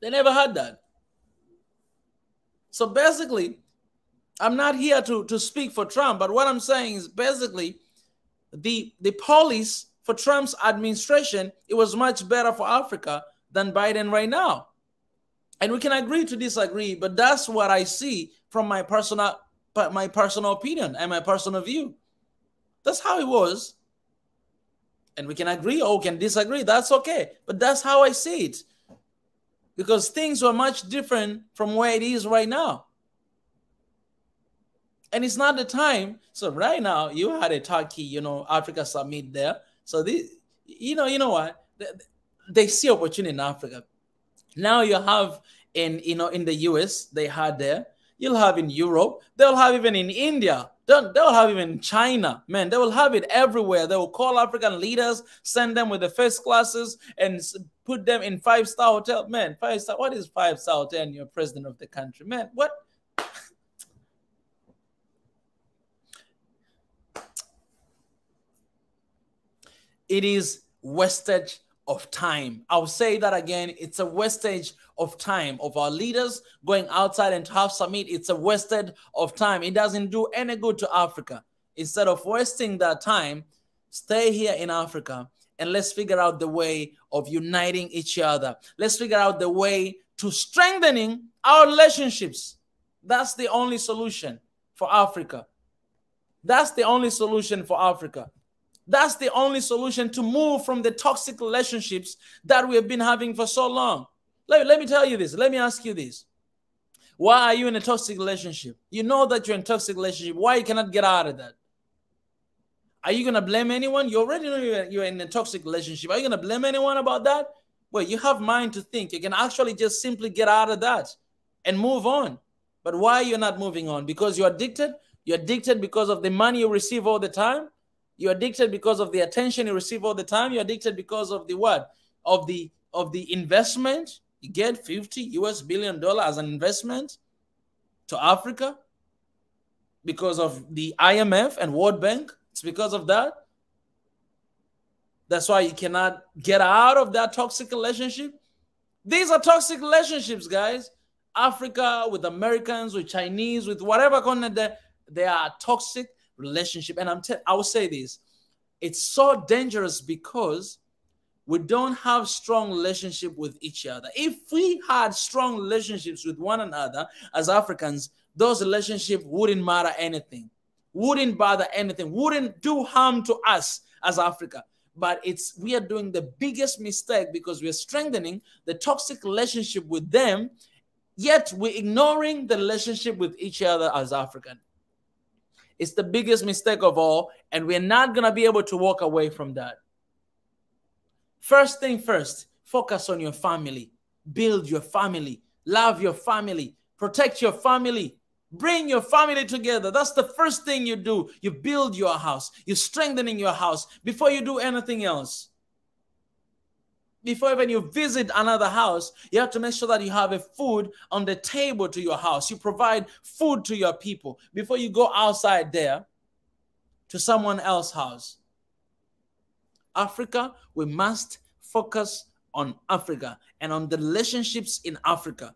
They never had that. So basically, I'm not here to speak for Trump, but what I'm saying is basically the policy for Trump's administration, it was much better for Africa than Biden right now. And we can agree to disagree, but that's what I see from my personal opinion and my personal view. That's how it was. And we can agree or we can disagree. That's okay. But that's how I see it. Because things were much different from where it is right now. And it's not the time. So right now, you had a Turkey, you know, Africa summit there. So this, you know what? They see opportunity in Africa. Now you have in the US, they had there. You'll have in Europe. They'll have even in India. They'll have even in China. Man, they will have it everywhere. They will call African leaders, send them with the first classes, and put them in 5-star hotel. Man, 5-star. What is 5-star hotel and you're president of the country? Man, what? It is wastage of time. I'll say that again. It's a wastage of time of our leaders going outside and to have summit. It's a wastage of time. It doesn't do any good to Africa. Instead of wasting that time, stay here in Africa and let's figure out the way of uniting each other. Let's figure out the way to strengthening our relationships. That's the only solution for Africa. That's the only solution for Africa. That's the only solution to move from the toxic relationships that we have been having for so long. Let me tell you this. Let me ask you this. Why are you in a toxic relationship? You know that you're in a toxic relationship. Why you cannot get out of that? Are you going to blame anyone? You already know you're in a toxic relationship. Are you going to blame anyone about that? Well, you have mind to think. You can actually just simply get out of that and move on. But why you're not moving on? Because you're addicted? You're addicted because of the money you receive all the time? You're addicted because of the attention you receive all the time? You're addicted because of the what? Of the investment? You get $50 billion as an investment to Africa because of the IMF and World Bank. It's because of that. That's why you cannot get out of that toxic relationship. These are toxic relationships, guys. Africa with Americans, with Chinese, with whatever continent, they are toxic relationship. And I will say this. It's so dangerous because we don't have strong relationship with each other. If we had strong relationships with one another as Africans, those relationships wouldn't matter anything, wouldn't bother anything, wouldn't do harm to us as Africa. But we are doing the biggest mistake because we're strengthening the toxic relationship with them, yet we're ignoring the relationship with each other as African. It's the biggest mistake of all, and we're not going to be able to walk away from that. First thing first, focus on your family. Build your family. Love your family. Protect your family. Bring your family together. That's the first thing you do. You build your house. You're strengthening your house before you do anything else. Before even you visit another house, you have to make sure that you have a food on the table to your house. You provide food to your people before you go outside there to someone else's house. Africa, we must focus on Africa and on the relationships in Africa.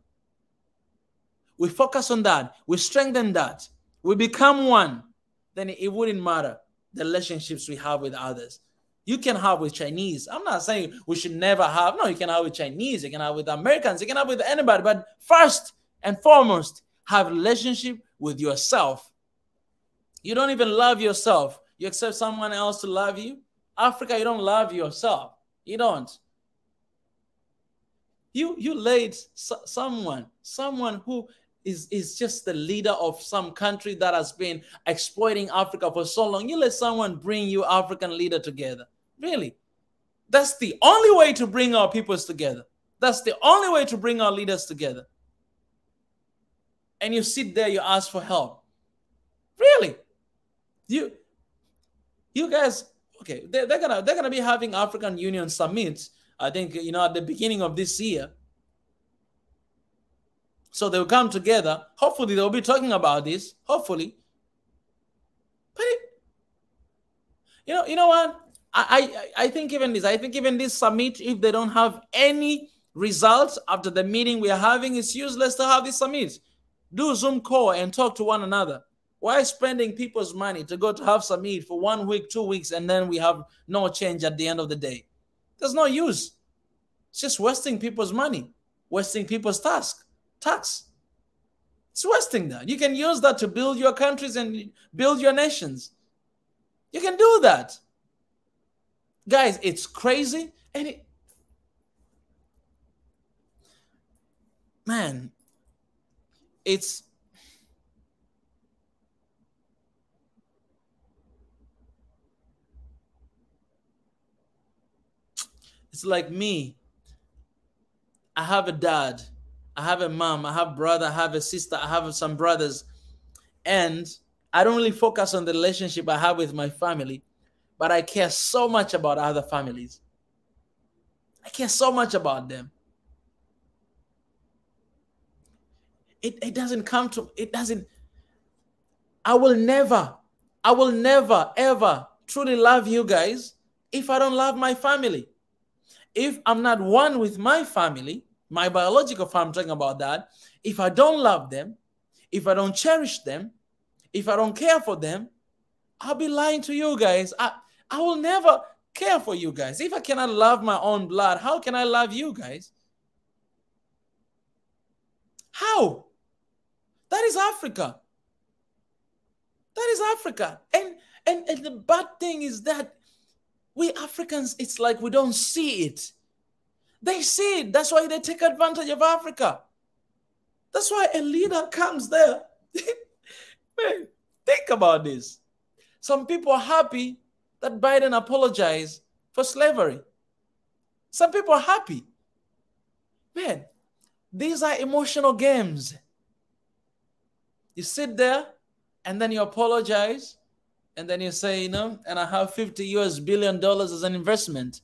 We focus on that. We strengthen that. We become one. Then it wouldn't matter the relationships we have with others. You can have with Chinese. I'm not saying we should never have. No, you can have with Chinese. You can have with Americans. You can have with anybody. But first and foremost, have a relationship with yourself. You don't even love yourself. You accept someone else to love you. Africa, you don't love yourself. You don't. You laid someone who is just the leader of some country that has been exploiting Africa for so long. You let someone bring you African leader together. Really? That's the only way to bring our peoples together. That's the only way to bring our leaders together. And you sit there, you ask for help. Really? You guys, okay, they're gonna be having African Union summits, I think, at the beginning of this year. So they'll come together. Hopefully they'll be talking about this. Hopefully. But you know what? I think even this summit, if they don't have any results after the meeting we are having, it's useless to have this summit. Do Zoom call and talk to one another. Why spending people's money to go to have summit for 1 week, 2 weeks, and then we have no change at the end of the day? There's no use. It's just wasting people's money, wasting people's tax. It's wasting that. You can use that to build your countries and build your nations. You can do that. Guys, it's crazy. And man, it's like me. I have a dad. I have a mom, I have a brother, I have a sister, I have some brothers. And I don't really focus on the relationship I have with my family, but I care so much about other families. I care so much about them. It doesn't I will never, ever truly love you guys if I don't love my family. If I'm not one with my family, my biological family, I'm talking about that. If I don't love them, if I don't cherish them, if I don't care for them, I'll be lying to you guys. I will never care for you guys. If I cannot love my own blood, how can I love you guys? How? That is Africa. That is Africa. And the bad thing is that we Africans, it's like we don't see it. They see it. That's why they take advantage of Africa. That's why a leader comes there. Man, think about this. Some people are happy that Biden apologized for slavery. Some people are happy. Man, these are emotional games. You sit there and then you apologize and then you say, and I have $50 billion as an investment.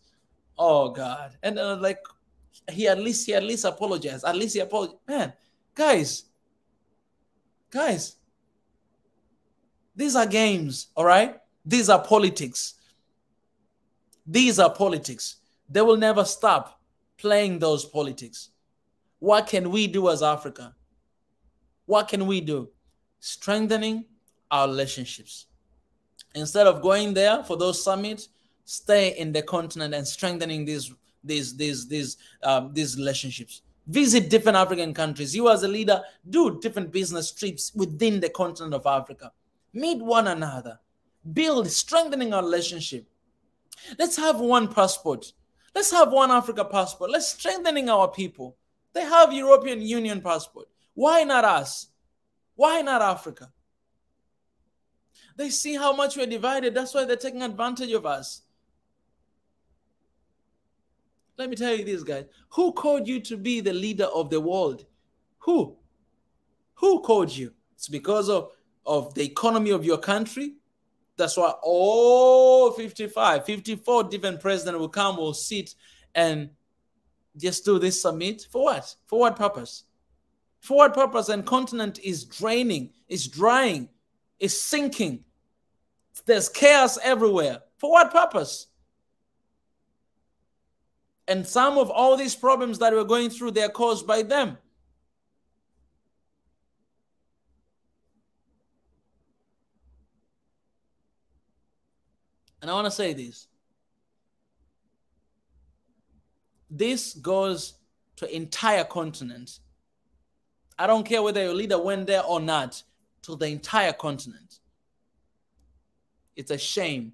Oh God. And like he at least apologized. At least he apologized. Man, guys, these are games, all right? These are politics. These are politics. They will never stop playing those politics. What can we do as Africa? What can we do? Strengthening our relationships. Instead of going there for those summits, stay in the continent and strengthening these relationships. Visit different African countries. You as a leader, do different business trips within the continent of Africa. Meet one another. Build, strengthening our relationship. Let's have one passport. Let's have one Africa passport. Let's strengthening our people. They have European Union passport. Why not us? Why not Africa? They see how much we're divided. That's why they're taking advantage of us. Let me tell you this, guys. Who called you to be the leader of the world? Who? Who called you? It's because of the economy of your country. That's why all 55, 54 different presidents will sit and just do this summit. For what? For what purpose? For what purpose? And continent is draining, is drying, is sinking. There's chaos everywhere. For what purpose? And some of all these problems that we're going through, they're caused by them. And I want to say this. This goes to entire continent. I don't care whether your leader went there or not, to the entire continent. It's a shame.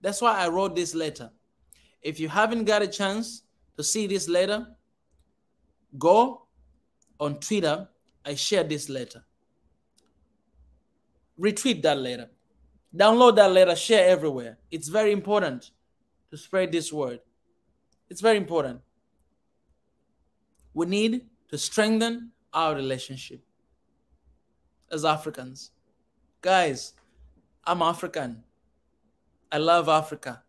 That's why I wrote this letter. If you haven't got a chance to see this letter, go on Twitter. I shared this letter. Retweet that letter. Download that letter. Share everywhere. It's very important to spread this word. It's very important. We need to strengthen our relationship as Africans. Guys, I'm African. I love Africa.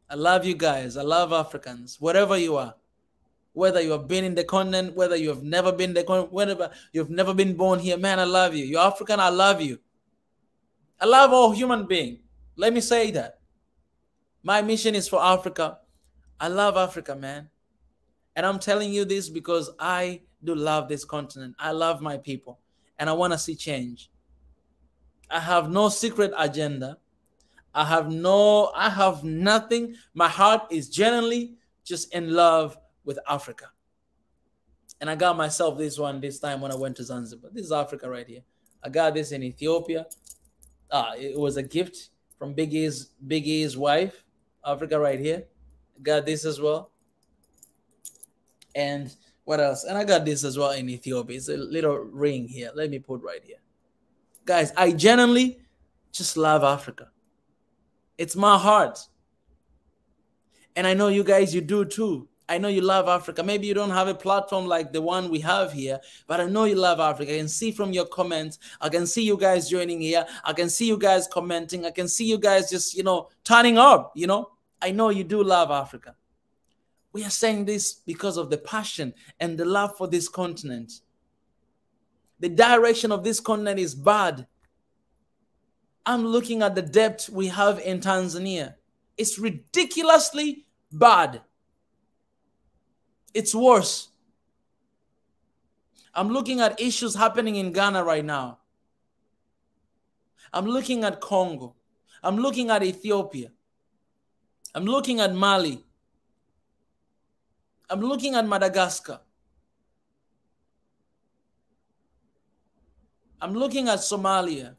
I love you guys. I love Africans. Wherever you are, whether you have been in the continent, whether you have never been in the continent, whether you've never been born here, man, I love you. You're African, I love you. I love all human beings. Let me say that. My mission is for Africa. I love Africa, man. And I'm telling you this because I do love this continent. I love my people. And I want to see change. I have no secret agenda. I have nothing. My heart is genuinely just in love with Africa. And I got myself this one this time when I went to Zanzibar. This is Africa right here. I got this in Ethiopia. It was a gift from Big E's wife. Africa right here. I got this as well. And what else? And I got this as well in Ethiopia. It's a little ring here. Let me put right here. Guys, I genuinely just love Africa. It's my heart. And I know you guys, you do too. I know you love Africa. Maybe you don't have a platform like the one we have here, but I know you love Africa. I can see from your comments. I can see you guys joining here. I can see you guys commenting. I can see you guys just, turning up, I know you do love Africa. We are saying this because of the passion and the love for this continent. The direction of this continent is bad. I'm looking at the debt we have in Tanzania. It's ridiculously bad. It's worse. I'm looking at issues happening in Ghana right now. I'm looking at Congo. I'm looking at Ethiopia. I'm looking at Mali. I'm looking at Madagascar. I'm looking at Somalia.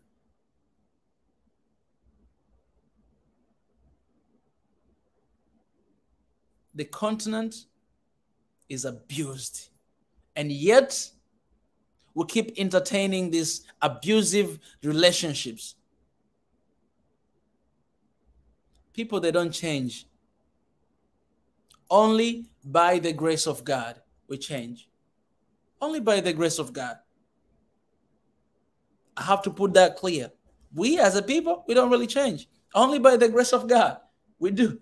The continent is abused. And yet, we keep entertaining these abusive relationships. People, they don't change. Only by the grace of God we change. Only by the grace of God. I have to put that clear. We as a people, we don't really change. Only by the grace of God we do.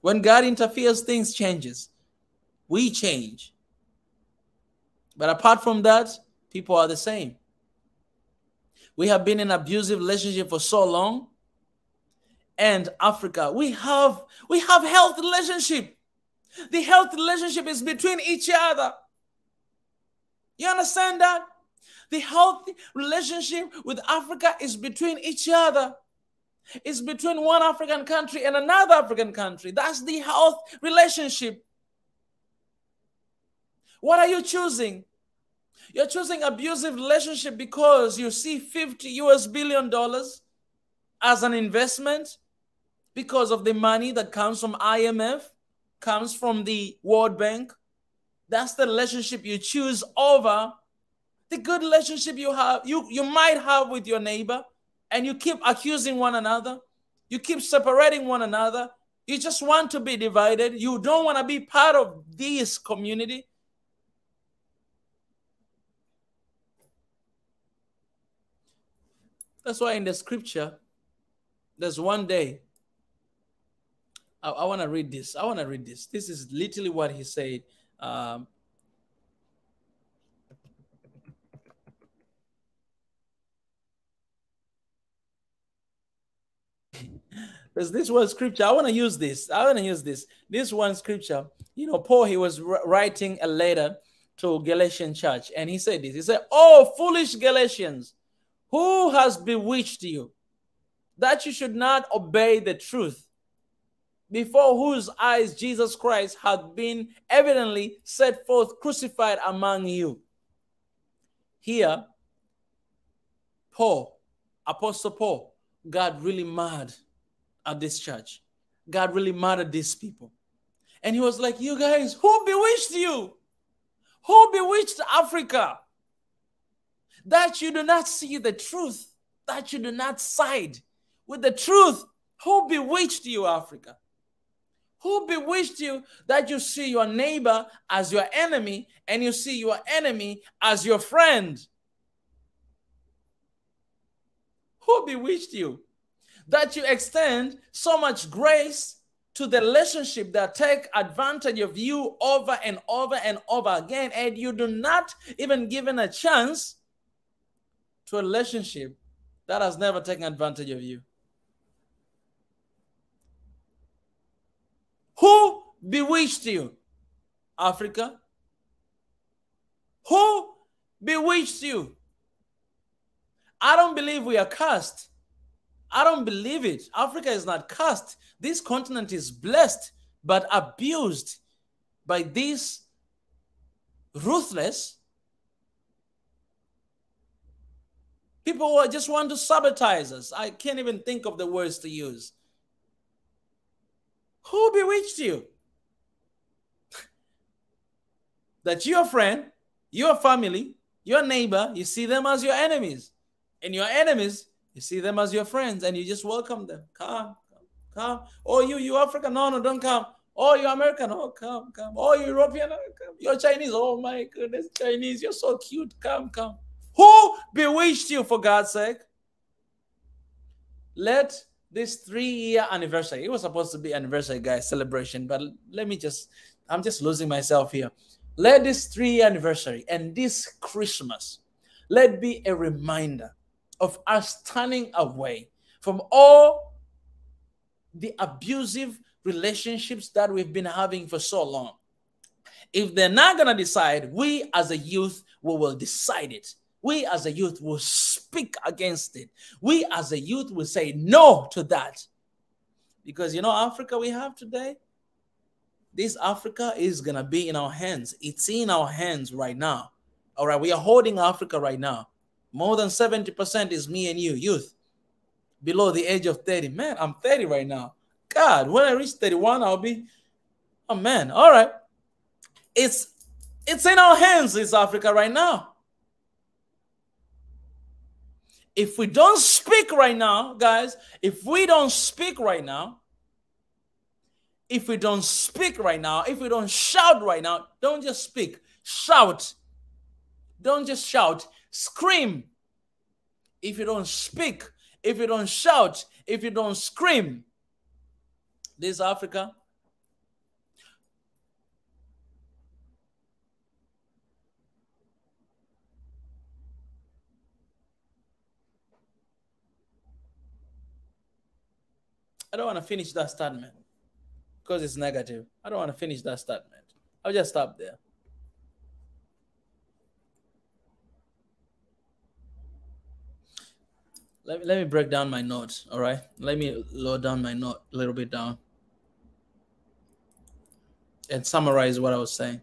When God interferes, things changes. We change. But apart from that, people are the same. We have been in an abusive relationship for so long. And Africa, we have healthy relationship. The healthy relationship is between each other. You understand that? The healthy relationship with Africa is between each other. It's between one African country and another African country. That's the health relationship. What are you choosing? You're choosing abusive relationship because you see $50 billion as an investment because of the money that comes from IMF, comes from the World Bank. That's the relationship you choose over the good relationship you might have with your neighbor, and you keep accusing one another. You keep separating one another. You just want to be divided. You don't want to be part of this community. That's why in the scripture, there's one day. I want to read this. I want to read this. This is literally what he said. There's this one scripture. I want to use this. I want to use this. This one scripture. You know, Paul, he was writing a letter to Galatian church. And he said this. He said, "Oh, foolish Galatians, who has bewitched you that you should not obey the truth, before whose eyes Jesus Christ hath been evidently set forth crucified among you?" Here, Paul, Apostle Paul, got really mad at this church. God really mad at these people. And he was like, "You guys, who bewitched you? Who bewitched Africa? That you do not see the truth, that you do not side with the truth. Who bewitched you, Africa? Who bewitched you that you see your neighbor as your enemy and you see your enemy as your friend? Who bewitched you that you extend so much grace to the relationship that take advantage of you over and over and over again, and you do not even given a chance to a relationship that has never taken advantage of you? Who bewitched you, Africa? Who bewitched you? I don't believe we are cursed. I don't believe it. Africa is not cursed. This continent is blessed, but abused by these ruthless people who just want to sabotage us. I can't even think of the words to use. Who bewitched you? That your friend, your family, your neighbor, you see them as your enemies. And your enemies, you see them as your friends, and you just welcome them. Come, come, come. Oh, you African, no, don't come. Oh, you American, oh, come, come. Oh, you European, oh, come. You're Chinese, oh my goodness, Chinese, you're so cute, come, come. Who bewitched you, for God's sake? Let this 3-year anniversary, it was supposed to be anniversary, guys, celebration, but I'm just losing myself here. Let this 3-year anniversary and this Christmas, let be a reminder of us turning away from all the abusive relationships that we've been having for so long. If they're not going to decide, we as a youth, we will decide it. We as a youth will speak against it. We as a youth will say no to that. Because, you know, Africa we have today, this Africa is going to be in our hands. It's in our hands right now. All right, we are holding Africa right now. More than 70% is me and you, youth, below the age of 30. Man, I'm 30 right now. God, when I reach 31, I'll be, oh man, all right. It's in our hands, it's Africa right now. If we don't speak right now, guys, if we don't speak right now, if we don't speak right now, if we don't shout right now, don't just speak, shout. Don't just shout, scream. If you don't speak, if you don't shout, if you don't scream, this Africa, I don't want to finish that statement because it's negative. I don't want to finish that statement. I'll just stop there. Let me break down my notes, all right? Let me load down my note a little bit down and summarize what I was saying.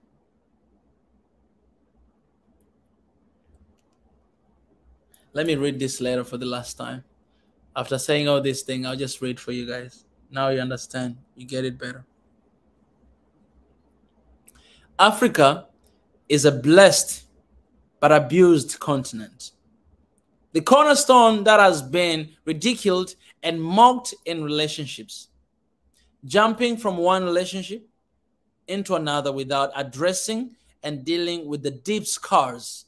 Let me read this letter for the last time. After saying all these things, I'll just read for you guys. Now you understand. You get it better. Africa is a blessed but abused continent. The cornerstone that has been ridiculed and mocked in relationships, jumping from one relationship into another without addressing and dealing with the deep scars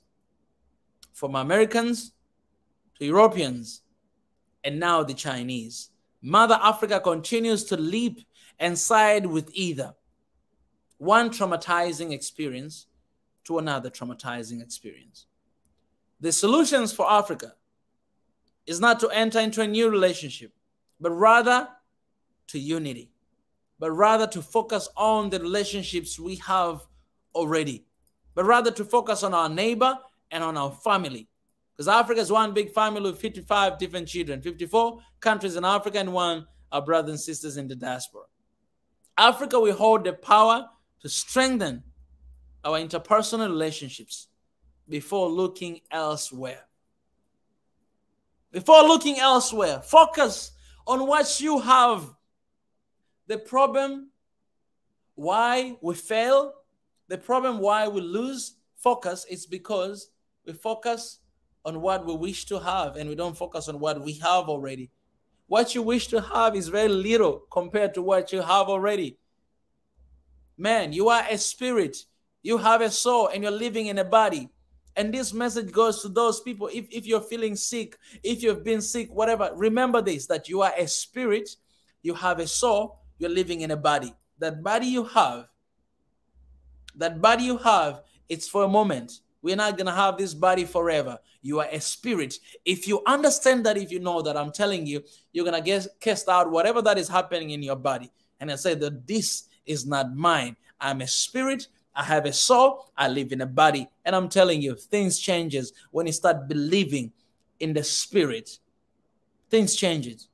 from Americans to Europeans and now the Chinese. Mother Africa continues to leap and side with either one traumatizing experience to another traumatizing experience. The solutions for Africa is not to enter into a new relationship, but rather to unity, but rather to focus on the relationships we have already, but rather to focus on our neighbor and on our family. Because Africa is one big family with 55 different children, 54 countries in Africa, and one our brothers and sisters in the diaspora. Africa will hold the power to strengthen our interpersonal relationships before looking elsewhere. Before looking elsewhere, focus on what you have. The problem why we fail, the problem why we lose focus is because we focus on what we wish to have and we don't focus on what we have already. What you wish to have is very little compared to what you have already. Man, you are a spirit. You have a soul and you're living in a body. And this message goes to those people. If you're feeling sick, if you've been sick, whatever, remember this, that you are a spirit, you have a soul, you're living in a body. That body you have, it's for a moment. We're not going to have this body forever. You are a spirit. If you understand that, if you know that, I'm telling you, you're going to cast out whatever that is happening in your body. And I say that this is not mine. I'm a spirit. I have a soul. I live in a body. And I'm telling you, things changes when you start believing in the spirit. Things changes.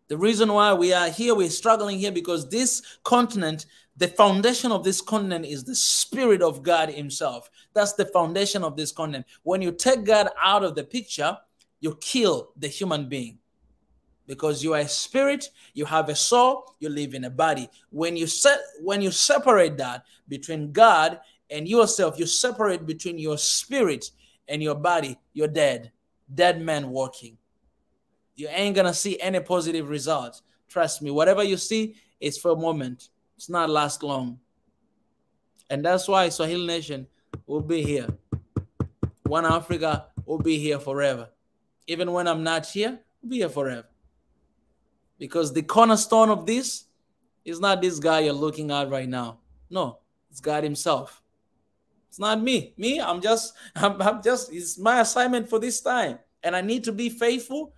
The reason why we are here, we're struggling here, because this continent, the foundation of this continent is the Spirit of God himself. That's the foundation of this continent. When you take God out of the picture, you kill the human being. Because you are a spirit, you have a soul, you live in a body. When you separate that between God and yourself, you separate between your spirit and your body, you're dead. Dead man walking. You ain't going to see any positive results. Trust me, whatever you see is for a moment. It's not last long. And that's why Swahili Nation will be here. One Africa will be here forever. Even when I'm not here, we'll be here forever. Because the cornerstone of this is not this guy you're looking at right now. No, it's God himself. It's not me. I'm just, it's my assignment for this time. And I need to be faithful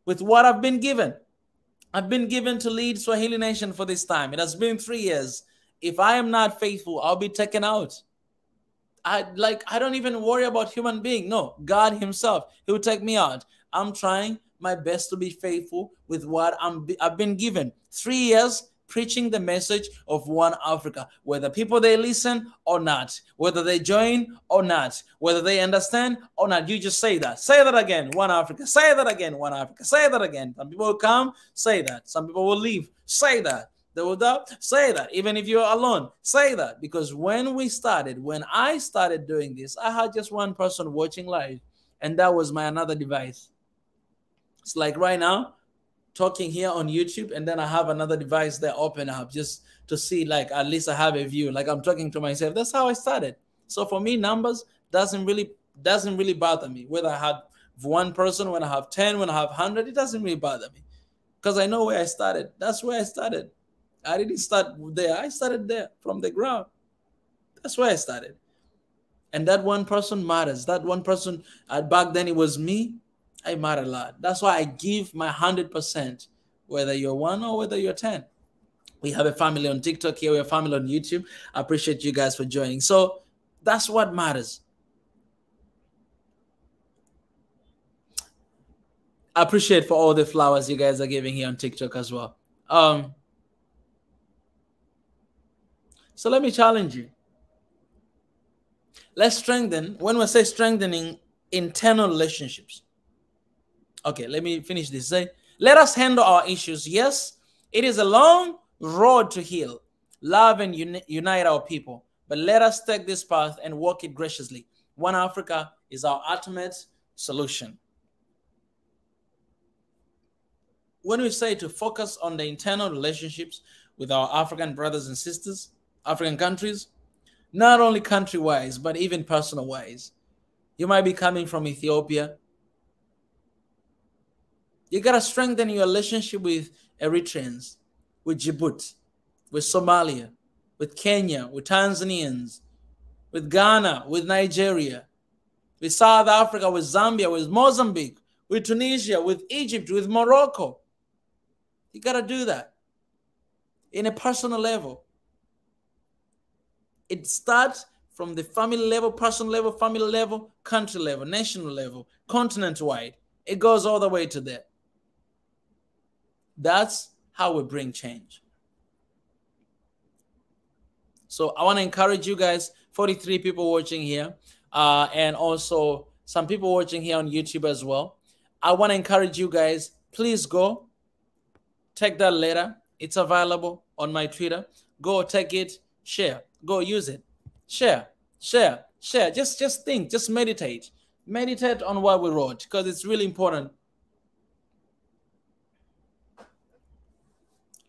with what I've been given. I've been given to lead Swahili Nation for this time. It has been 3 years. If I am not faithful, I'll be taken out. I don't even worry about human being. No, God himself, he will take me out. I'm trying my best to be faithful with what I've been given. 3 years preaching the message of One Africa, whether people they listen or not, whether they join or not, whether they understand or not. You just say that. Say that again, One Africa. Say that again, One Africa. Say that again. Some people will come, say that. Some people will leave, say that. They will doubt, say that. Even if you're alone, say that. Because when I started doing this, I had just one person watching live, and that was my another device. It's like right now, talking here on YouTube, and then I have another device that open up just to see, like, at least I have a view, like I'm talking to myself. That's how I started. So for me, numbers doesn't really bother me. Whether I have one person, when I have 10, when I have 100, it doesn't really bother me, because I know where I started. That's where I started. I didn't start there. I started there from the ground. That's where I started. And that one person matters. That one person, back then it was me. I matter a lot. That's why I give my 100%, whether you're 1 or whether you're 10. We have a family on TikTok here. We have a family on YouTube. I appreciate you guys for joining. So that's what matters. I appreciate for all the flowers you guys are giving here on TikTok as well. So let me challenge you. Let's strengthen, when we say strengthening, internal relationships. Okay, let me finish this. Say, let us handle our issues. Yes, it is a long road to heal, love, and unite our people. But let us take this path and walk it graciously. One Africa is our ultimate solution. when we say to focus on the internal relationships with our African brothers and sisters, African countries, not only country-wise, but even personal-wise. You might be coming from Ethiopia. You got to strengthen your relationship with Eritreans, with Djibouti, with Somalia, with Kenya, with Tanzanians, with Ghana, with Nigeria, with South Africa, with Zambia, with Mozambique, with Tunisia, with Egypt, with Morocco. You got to do that in a personal level. It starts from the family level, personal level, family level, country level, national level, continent-wide. It goes all the way to there. That's how we bring change. So I want to encourage you guys, 43 people watching here, and also some people watching here on YouTube as well. I want to encourage you guys, please go take that letter. It's available on my Twitter. Go take it, share, go use it, share. Just think, just meditate. Meditate on what we wrote, because it's really important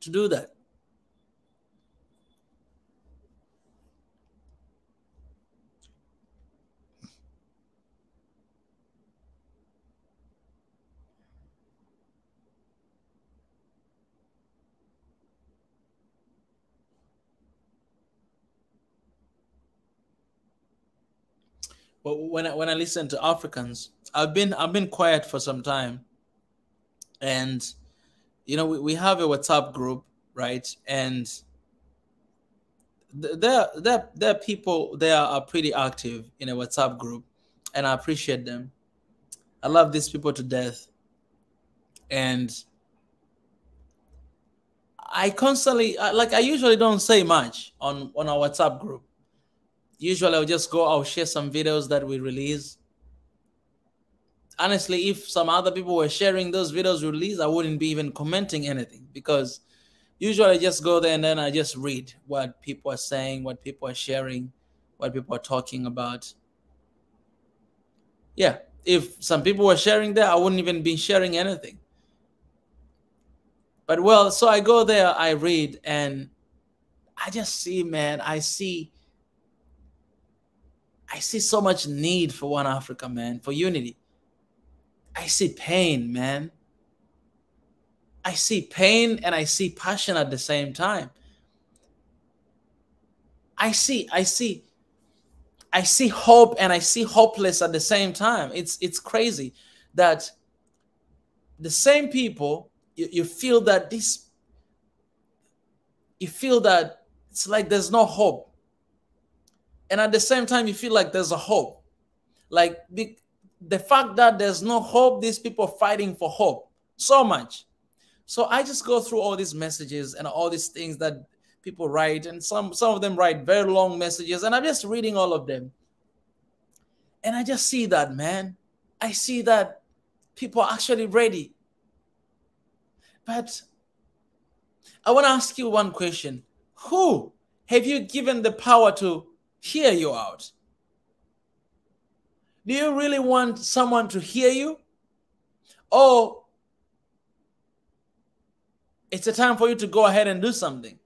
to do that. But when I listen to Africans, I've been quiet for some time, and you know we have a WhatsApp group, right? And there are people there are pretty active in a WhatsApp group, and I appreciate them. I love these people to death, and I constantly I usually don't say much on our WhatsApp group. Usually I'll just go, I'll share some videos that we release. Honestly, if some other people were sharing those videos we release, I wouldn't be even commenting anything, because usually I just go there and then I just read what people are saying, what people are sharing, what people are talking about. Yeah, if some people were sharing there, I wouldn't even be sharing anything. But well, so I go there, I read, and I just see, man, I see so much need for One Africa, man, for unity. I see pain, man. I see pain and I see passion at the same time. I see hope and I see hopeless at the same time. It's crazy that the same people, you feel that it's like there's no hope. And at the same time, you feel like there's a hope. Like the fact that there's no hope, these people are fighting for hope so much. So I just go through all these messages and all these things that people write, and some of them write very long messages, and I'm just reading all of them. And I just see that, man. I see that people are actually ready. But I want to ask you one question. Who have you given the power to hear you out? Do you really want someone to hear you? Or it's a time for you to go ahead and do something?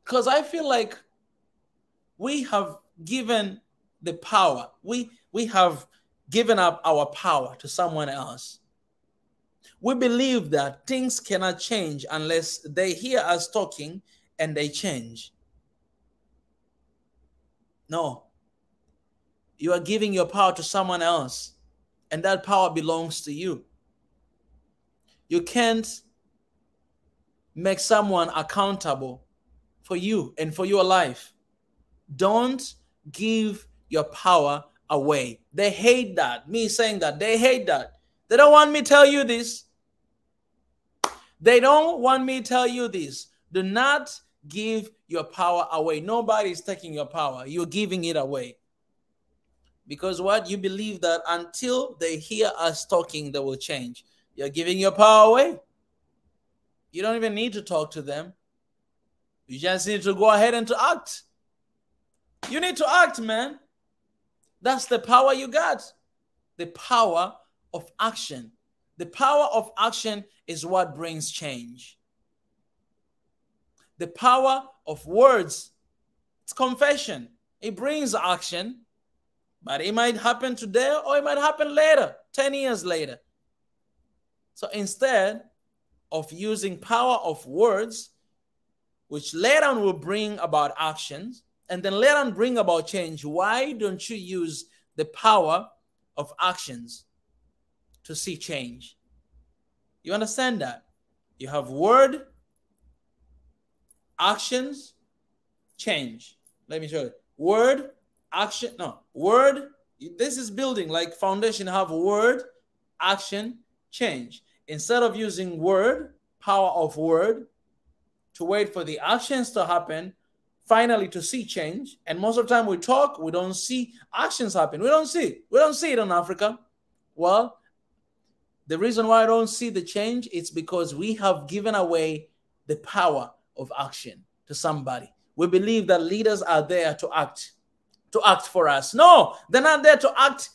Because I feel like we have given the power. We have given up our power to someone else. We believe that things cannot change unless they hear us talking and they change. No. You are giving your power to someone else, and that power belongs to you. You can't make someone accountable for you and for your life. Don't give your power away. They hate that. Me saying that, they hate that. They don't want me to tell you this. They don't want me to tell you this. Do not give your power away. Nobody is taking your power. You're giving it away. Because what? You believe that until they hear us talking, they will change. You're giving your power away. You don't even need to talk to them. You just need to go ahead and to act. You need to act, man. That's the power you got. The power of action. The power of action is what brings change. The power of words, it's confession. It brings action, but it might happen today or it might happen later, 10 years later. So instead of using power of words, which later on will bring about actions, and then later on bring about change, why don't you use the power of actions to see change? You understand that? You have word, actions, change. Let me show you. Word, action, no, word. This is building like foundation. Have word, action, change. Instead of using word, power of word, to wait for the actions to happen, finally to see change. And most of the time we talk, we don't see actions happen. We don't see it in Africa. Well, the reason why I don't see the change is because we have given away the power of action to somebody. We believe that leaders are there to act for us. No, they're not there to act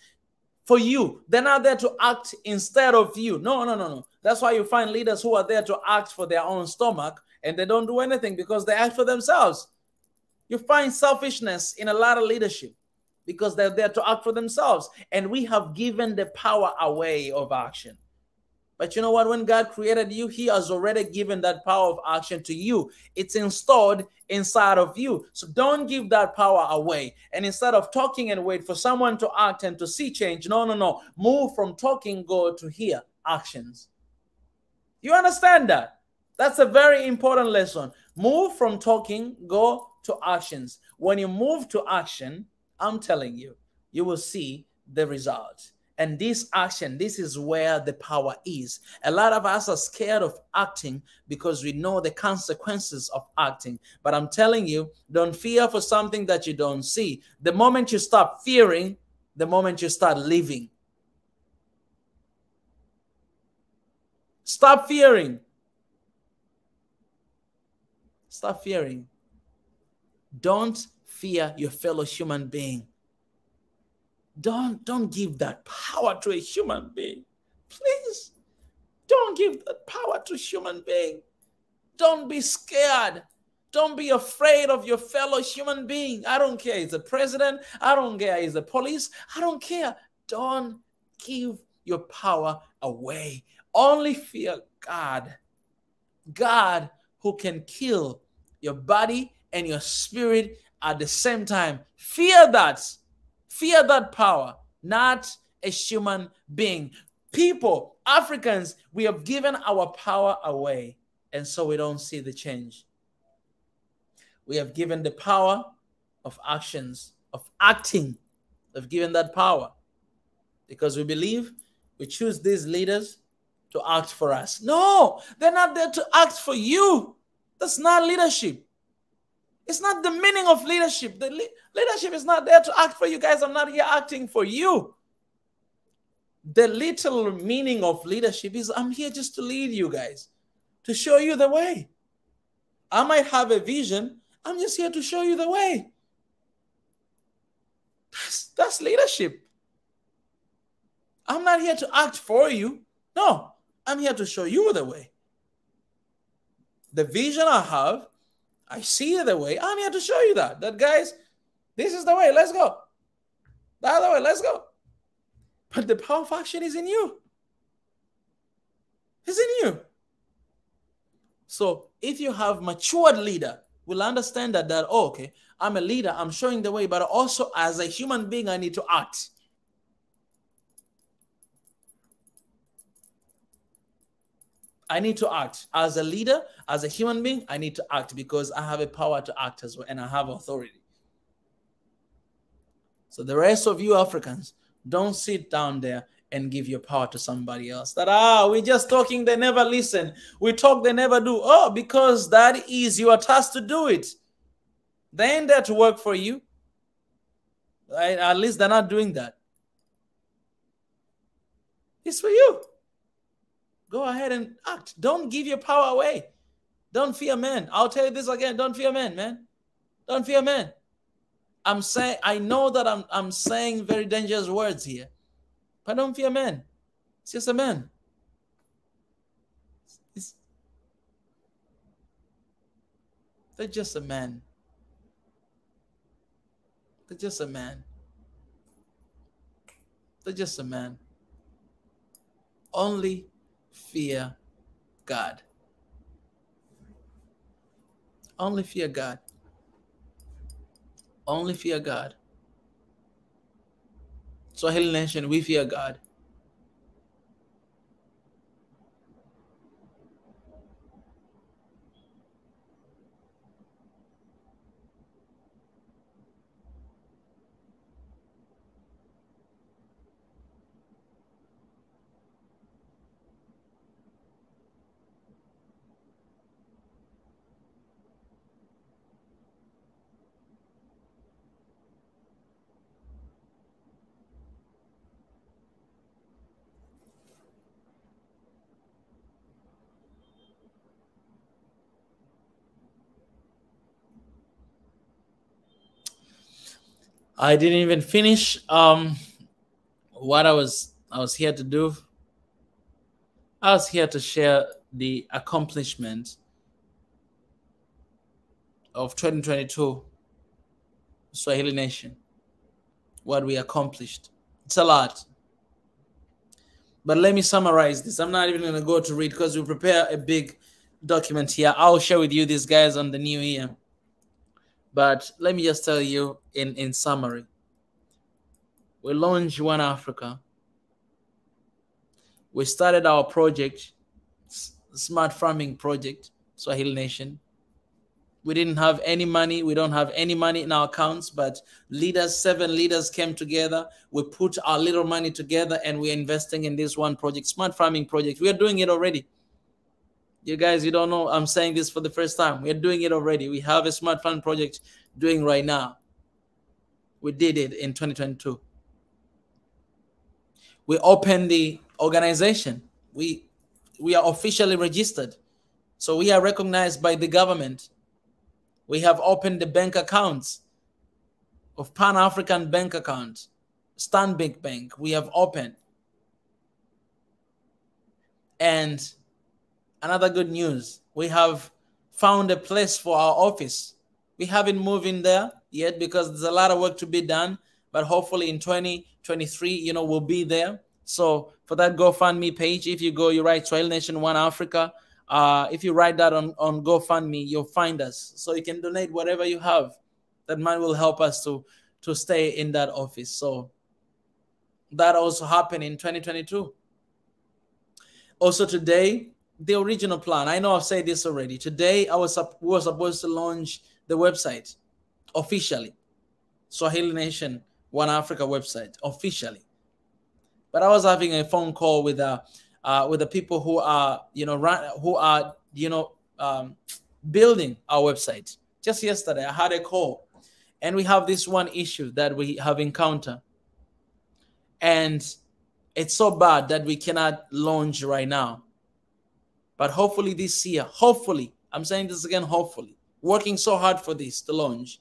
for you. They're not there to act instead of you. No. That's why you find leaders who are there to act for their own stomach, and they don't do anything because they act for themselves. You find selfishness in a lot of leadership because they're there to act for themselves. And we have given the power away of action. But you know what? When God created you, he has already given that power of action to you. It's installed inside of you. So don't give that power away. And instead of talking and wait for someone to act and to see change, no. Move from talking, go to hear actions. You understand that? That's a very important lesson. Move from talking, go to actions. When you move to action, I'm telling you, you will see the results. And this action, this is where the power is. A lot of us are scared of acting because we know the consequences of acting. But I'm telling you, don't fear for something that you don't see. The moment you stop fearing, the moment you start living. Stop fearing. Stop fearing. Don't fear your fellow human being. Don't give that power to a human being. Please. Don't give that power to a human being. Don't be scared. Don't be afraid of your fellow human being. I don't care. It's a president. I don't care. It's the police. I don't care. Don't give your power away. Only fear God. God who can kill your body and your spirit at the same time. Fear that. Fear that power, not a human being. People, Africans, we have given our power away, and so we don't see the change. We have given the power of actions, of acting. We've given that power because we believe we choose these leaders to act for us. No, they're not there to act for you. That's not leadership. It's not the meaning of leadership. The leadership is not there to act for you guys. I'm not here acting for you. The literal meaning of leadership is I'm here just to lead you guys, to show you the way. I might have a vision. I'm just here to show you the way. That's leadership. I'm not here to act for you. No, I'm here to show you the way. The vision I have, I see the way. I'm here to show you that guys, this is the way. Let's go. That's the way. Let's go. But the power of action is in you. It's in you. So if you have matured leader, will understand that oh, okay, I'm a leader. I'm showing the way, but also as a human being, I need to act. I need to act. As a leader, as a human being, I need to act because I have a power to act as well, and I have authority. So the rest of you Africans, don't sit down there and give your power to somebody else. That, we're just talking, they never listen. We talk, they never do. Oh, because that is your task to do it. They ain't there to work for you. At least they're not doing that. It's for you. Go ahead and act. Don't give your power away. Don't fear men. I'll tell you this again. Don't fear men, man. Don't fear men. I'm saying, I know that I'm saying very dangerous words here, but don't fear men. It's just a man. They're just a man. They're just a man. They're just a man. Only fear God. Only fear God. Only fear God. Swahili Nation, we fear God. I didn't even finish what I was here to do. I was here to share the accomplishment of 2022 Swahili Nation. What we accomplished. It's a lot. But let me summarize this. I'm not even going to go to read because we prepare a big document here. I'll share with you these guys on the new year. But let me just tell you in summary. We launched One Africa. We started our project, Smart Farming Project, Swahili Nation. We didn't have any money. We don't have any money in our accounts, but leaders, 7 leaders came together. We put our little money together and we're investing in this one project, Smart Farming Project. We are doing it already. You guys, you don't know, I'm saying this for the first time. We're doing it already. We have a Smart Farming Project doing right now. We did it in 2022. We opened the organization. We are officially registered. So we are recognized by the government. We have opened the bank accounts of Pan-African bank accounts, Stanbic Bank. We have opened. And another good news, we have found a place for our office. We haven't moved in there yet because there's a lot of work to be done, but hopefully in 2023, we'll be there. So for that GoFundMe page, if you go, you write Swahili Nation One Africa. If you write that on GoFundMe, you'll find us. So you can donate whatever you have. That money will help us to stay in that office. So that also happened in 2022. Also today, the original plan. I know I've said this already. Today, we were supposed to launch the website officially. Swahili Nation One Africa website officially. But I was having a phone call with the people who are, building our website. Just yesterday, I had a call, and we have this one issue that we have encountered, and it's so bad that we cannot launch right now. But hopefully this year, hopefully, I'm saying this again, hopefully, working so hard for this to launch.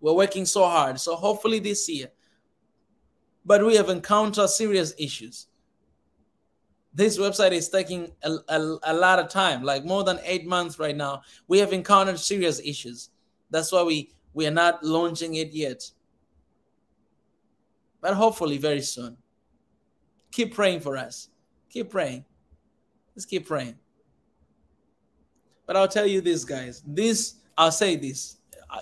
We're working so hard, so hopefully this year. But we have encountered serious issues. This website is taking a lot of time, like more than 8 months right now. We have encountered serious issues. That's why we are not launching it yet. But hopefully very soon. Keep praying for us. Keep praying. Let's keep praying. But I'll tell you this, guys. I'll say this.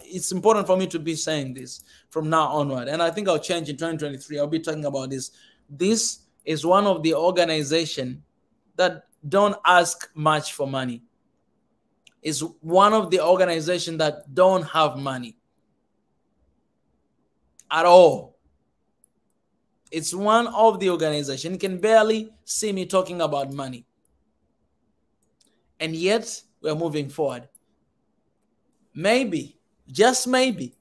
It's important for me to be saying this from now onward. And I think I'll change in 2023. I'll be talking about this. This is one of the organizations that don't ask much for money. It's one of the organizations that don't have money at all. It's one of the organizations. You can barely see me talking about money. And yet, we're moving forward. Maybe, just maybe,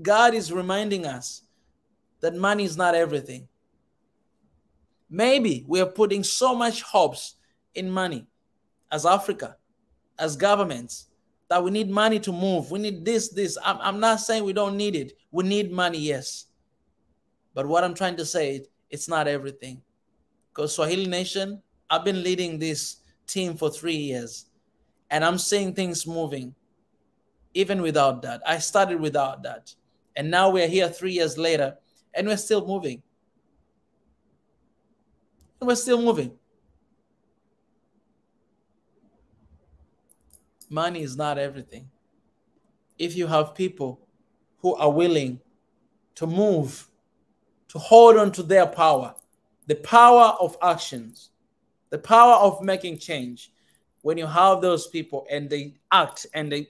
God is reminding us that money is not everything. Maybe we are putting so much hopes in money as Africa, as governments, that we need money to move. We need this. I'm not saying we don't need it. We need money, yes. But what I'm trying to say, it's not everything. Because Swahili Nation, I've been leading this team for 3 years. And I'm seeing things moving even without that. I started without that. And now we're here 3 years later and we're still moving. And we're still moving. Money is not everything. If you have people who are willing to move, to hold on to their power, the power of actions, the power of making change, when you have those people and they act and they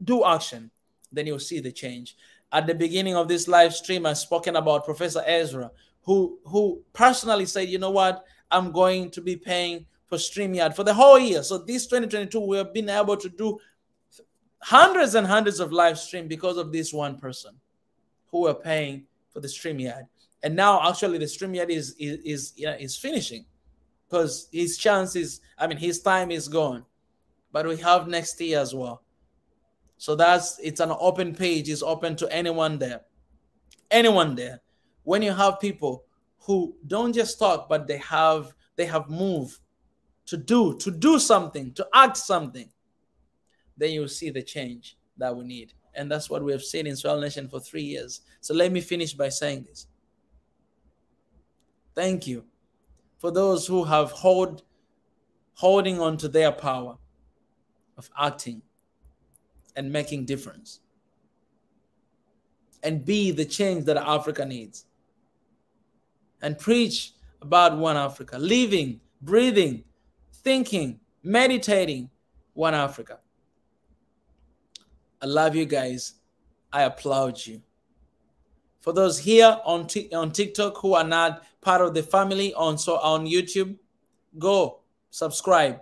do action, then you'll see the change. At the beginning of this live stream, I've spoken about Professor Ezra, who personally said, you know what, I'm going to be paying for StreamYard for the whole year. So this 2022, we have been able to do hundreds and hundreds of live stream because of this one person who were paying for the StreamYard. And now actually the StreamYard is finishing because his chances, I mean, his time is gone. But we have next year as well. So it's an open page. It's open to anyone there. Anyone there. When you have people who don't just talk, but they have moved to do something, to act something, then you'll see the change that we need. And that's what we have seen in Swahili Nation for 3 years. So let me finish by saying this. Thank you for those who have holding on to their power of acting and making difference. And be the change that Africa needs. And preach about one Africa. Living, breathing, thinking, meditating one Africa. I love you guys. I applaud you. For those here on TikTok who are not part of the family on YouTube, go subscribe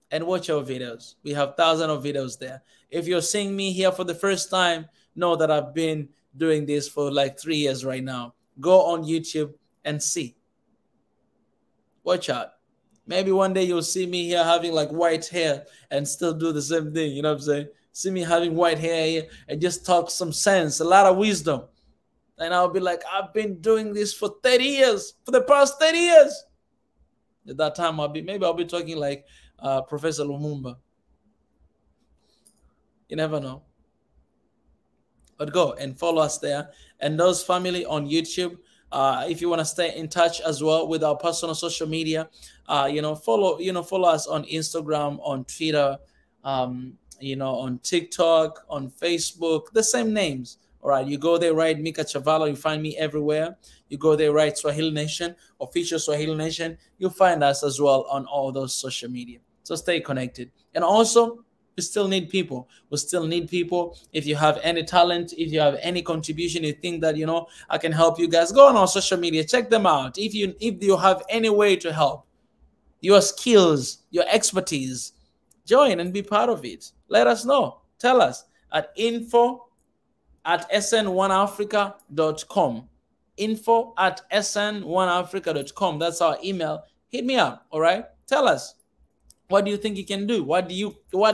and watch our videos. We have thousands of videos there. If you're seeing me here for the first time, know that I've been doing this for like 3 years right now. Go on YouTube and see. Watch out. Maybe one day you'll see me here having like white hair and still do the same thing. You know what I'm saying? See me having white hair here and just talk some sense, a lot of wisdom. And I'll be like, I've been doing this for 30 years, for the past 30 years. At that time, I'll be talking like Professor Lumumba. You never know. But go and follow us there. And those family on YouTube, if you want to stay in touch as well with our personal social media, follow us on Instagram, on Twitter, on TikTok, on Facebook, the same names. All right, you go there, write Mika Chavala, you find me everywhere. You go there, write Swahili Nation, official Swahili Nation. You'll find us as well on all those social media. So stay connected. And also, we still need people. We still need people. If you have any talent, if you have any contribution, you think that, I can help you guys, go on our social media, check them out. If you have any way to help, your skills, your expertise, join and be part of it. Let us know. Tell us at info@sn1africa.com. info@sn1africa.com. That's our email. Hit me up, all right? Tell us, what do you think you can do? What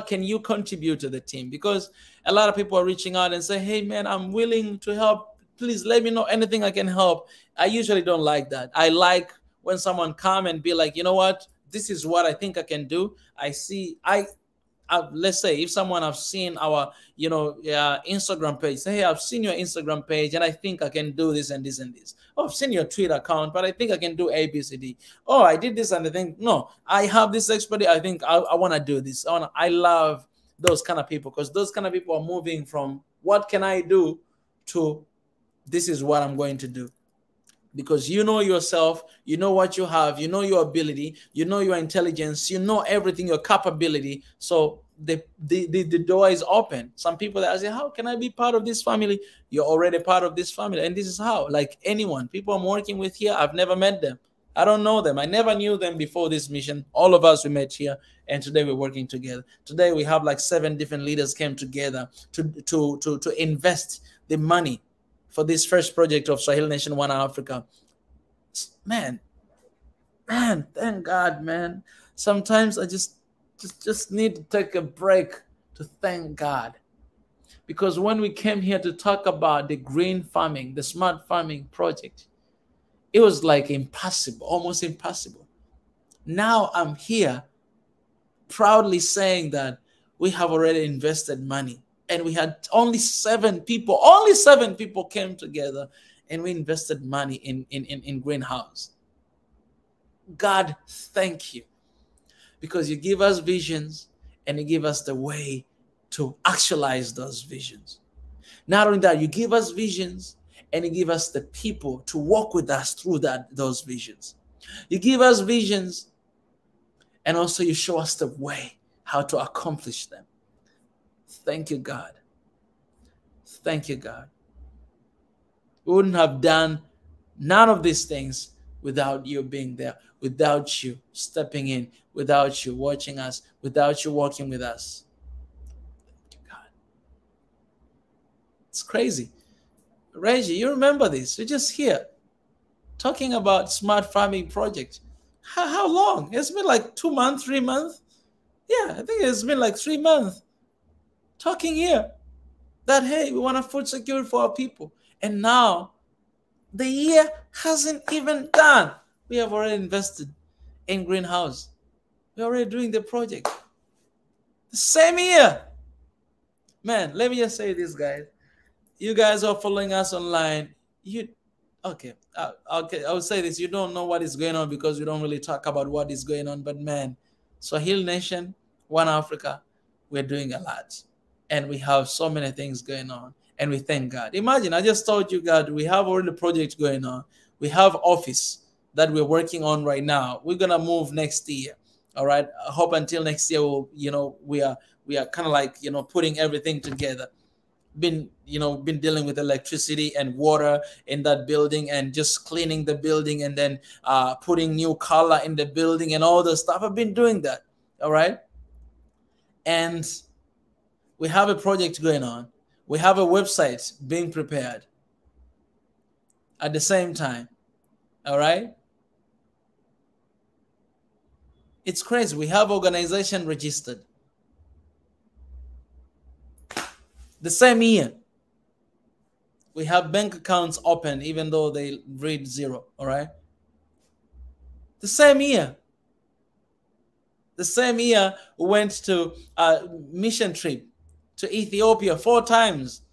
can you contribute to the team? Because a lot of people are reaching out and say, hey, man, I'm willing to help. Please let me know anything I can help. I usually don't like that. I like when someone come and be like, you know what? This is what I think I can do. Let's say if someone have seen our, Instagram page, say, hey, I've seen your Instagram page and I think I can do this and this and this. Oh, I've seen your Twitter account, but I think I can do A, B, C, D. Oh, I did this and I think, no, I have this expertise. I think I want to do this. I love those kind of people because those kind of people are moving from what can I do to this is what I'm going to do. Because you know yourself, you know what you have, you know your ability, you know your intelligence, you know everything, your capability. So the door is open. Some people that say, how can I be part of this family? You're already part of this family. And this is how, like anyone, people I'm working with here, I've never met them. I don't know them. I never knew them before this mission. All of us, we met here, and today we're working together. Today we have like 7 different leaders came together to invest the money for this first project of Swahili Nation One Africa. Man, thank God, man. Sometimes I just need to take a break to thank God. Because when we came here to talk about the green farming, the smart farming project, it was like impossible, almost impossible. Now I'm here proudly saying that we have already invested money. And we had only 7 people came together, and we invested money in greenhouse. God, thank you, because you give us visions and you give us the way to actualize those visions. Not only that, you give us visions and you give us the people to walk with us through those visions. You give us visions and also you show us the way how to accomplish them. Thank you, God. Thank you, God. We wouldn't have done none of these things without you being there, without you stepping in, without you watching us, without you walking with us. God. It's crazy. Reggie, you remember this. We're just here talking about smart farming project. How long? It's been like 2 months, 3 months. Yeah, I think it's been like 3 months talking here that, hey, we want a food security for our people. And now the year hasn't even done. We have already invested in greenhouse. We're already doing the project. The same year. Man, let me just say this, guys. You guys are following us online. Okay, I will say this. You don't know what is going on because we don't really talk about what is going on. But man, Swahili Nation, One Africa, we're doing a lot. And we have so many things going on. And we thank God. Imagine, I just told you, God, we have already projects going on. We have office that we're working on right now. We're going to move next year. All right. I hope until next year, we are kind of like, putting everything together. Been dealing with electricity and water in that building and just cleaning the building and then putting new color in the building and all the stuff. I've been doing that. All right. And we have a project going on. We have a website being prepared at the same time. All right. It's crazy. We have organization registered. The same year, we have bank accounts open, even though they read 0. All right. The same year. The same year, we went to a mission trip to Ethiopia 4 times.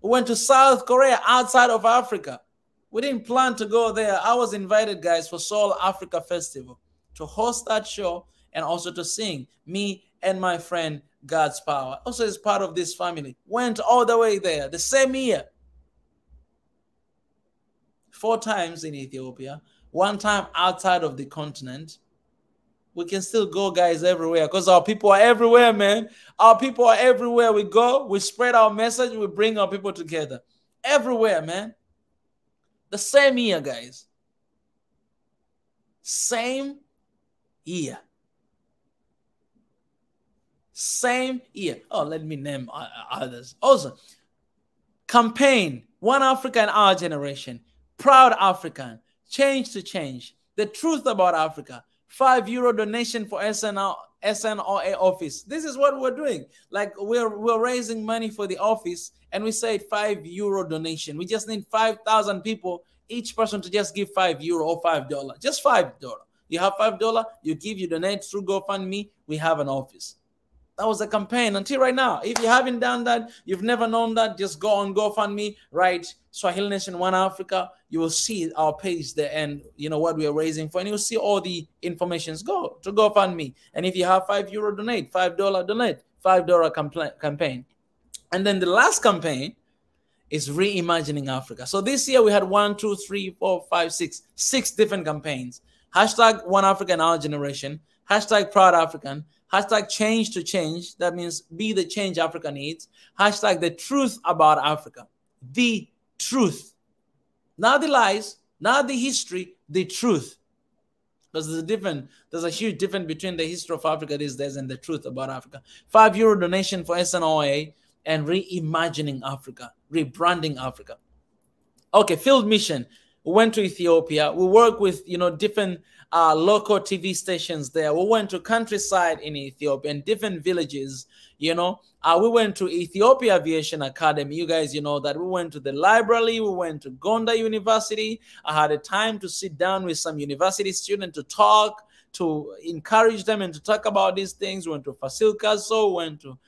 We went to South Korea outside of Africa. We didn't plan to go there. I was invited, guys, for Soul Africa Festival to host that show and also to sing. Me and my friend God's Power also is part of this family. Went all the way there the same year. 4 times in Ethiopia, 1 time outside of the continent. We can still go, guys, everywhere because our people are everywhere, man. Our people are everywhere we go. We spread our message. We bring our people together. Everywhere, man. The same year, guys. Same year. Same year. Oh, let me name others. Also, campaign, One Africa in Our Generation, Proud African, Change to Change, The Truth About Africa, €5 donation for SNOA office. This is what we're doing. Like we're raising money for the office, and we said €5 donation. We just need 5,000 people, each person to just give €5 or $5. Just $5. You have $5, you donate through GoFundMe, we have an office. That was a campaign until right now. If you haven't done that, you've never known that, just go on GoFundMe, write Swahili Nation One Africa. You will see our page there and what we are raising for, and you'll see all the informations. Go to GoFundMe. And if you have €5, donate, $5 donate, $5 campaign. And then the last campaign is Reimagining Africa. So this year we had 6 different campaigns. Hashtag One Africa in Our Generation, hashtag Proud African, hashtag Change to Change. That means be the change Africa needs. Hashtag The Truth About Africa. The truth. Not the lies, not the history, the truth. Because there's a huge difference between the history of Africa these days and the truth about Africa. €5 donation for SNOA and Reimagining Africa, rebranding Africa. Okay, field mission. We went to Ethiopia. We work with, different local TV stations there. We went to countryside in Ethiopia and different villages, We went to Ethiopia Aviation Academy. You guys, that we went to the library. We went to Gonda University. I had a time to sit down with some university students to talk, to encourage them and to talk about these things. We went to Fasil went to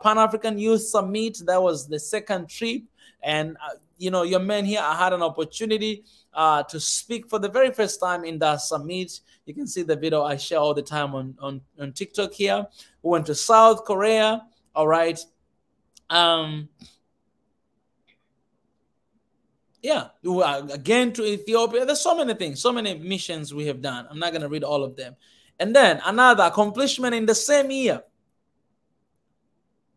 Pan-African Youth Summit. That was the second trip. And, your man here, I had an opportunity to speak for the very first time in that summit. You can see the video I share all the time on TikTok here. We went to South Korea. All right. Yeah, again to Ethiopia. There's so many things, so many missions we have done. I'm not going to read all of them. And then another accomplishment in the same year,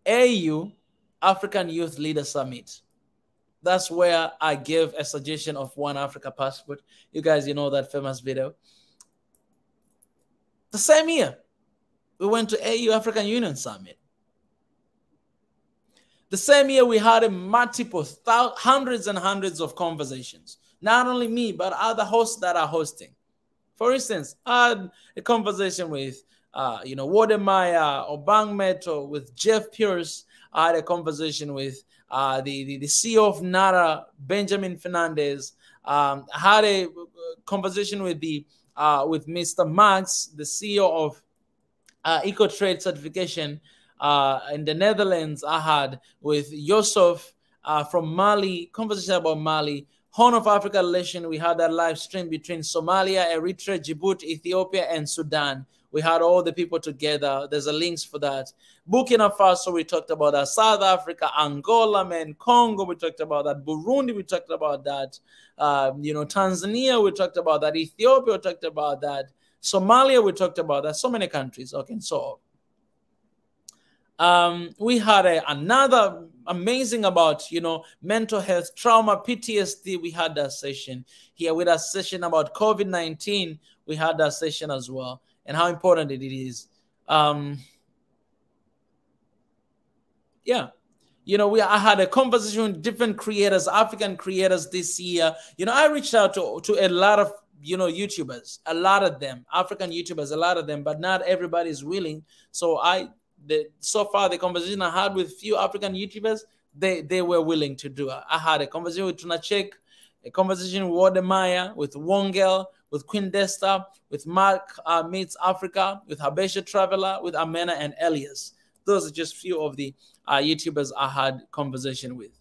AU, African Youth Leader Summit. That's where I gave a suggestion of One Africa Passport. You guys, that famous video. The same year, we went to AU African Union Summit. The same year, we had multiple hundreds and hundreds of conversations. Not only me, but other hosts that are hosting. For instance, I had a conversation with, Wodemaya Obang Meto, with Jeff Pierce. I had a conversation with the CEO of NARA, Benjamin Fernandez. I had a conversation with with Mr. Max, the CEO of EcoTrade Certification in the Netherlands. I had with Yusuf from Mali, conversation about Mali. Horn of Africa relation, we had that live stream between Somalia, Eritrea, Djibouti, Ethiopia, and Sudan. We had all the people together. There's a links for that. Burkina Faso, we talked about that. South Africa, Angola, man, Congo, we talked about that. Burundi, we talked about that. Tanzania, we talked about that. Ethiopia, we talked about that. Somalia, we talked about that. So many countries. Okay, so we had another amazing about, mental health, trauma, PTSD. We had that session here. With a session about COVID-19, we had that session as well, and how important it is. Yeah. I had a conversation with different creators, African creators this year. I reached out to a lot of, YouTubers, a lot of them, African YouTubers, a lot of them, but not everybody is willing. So so far, the conversation I had with few African YouTubers, they were willing to do it. I had a conversation with Tunachek, a conversation with Wodemaya, with Wongel, with Queen Desta, with Mark Meets Africa, with Habesha Traveler, with Amena and Elias. Those are just few of the YouTubers I had conversation with.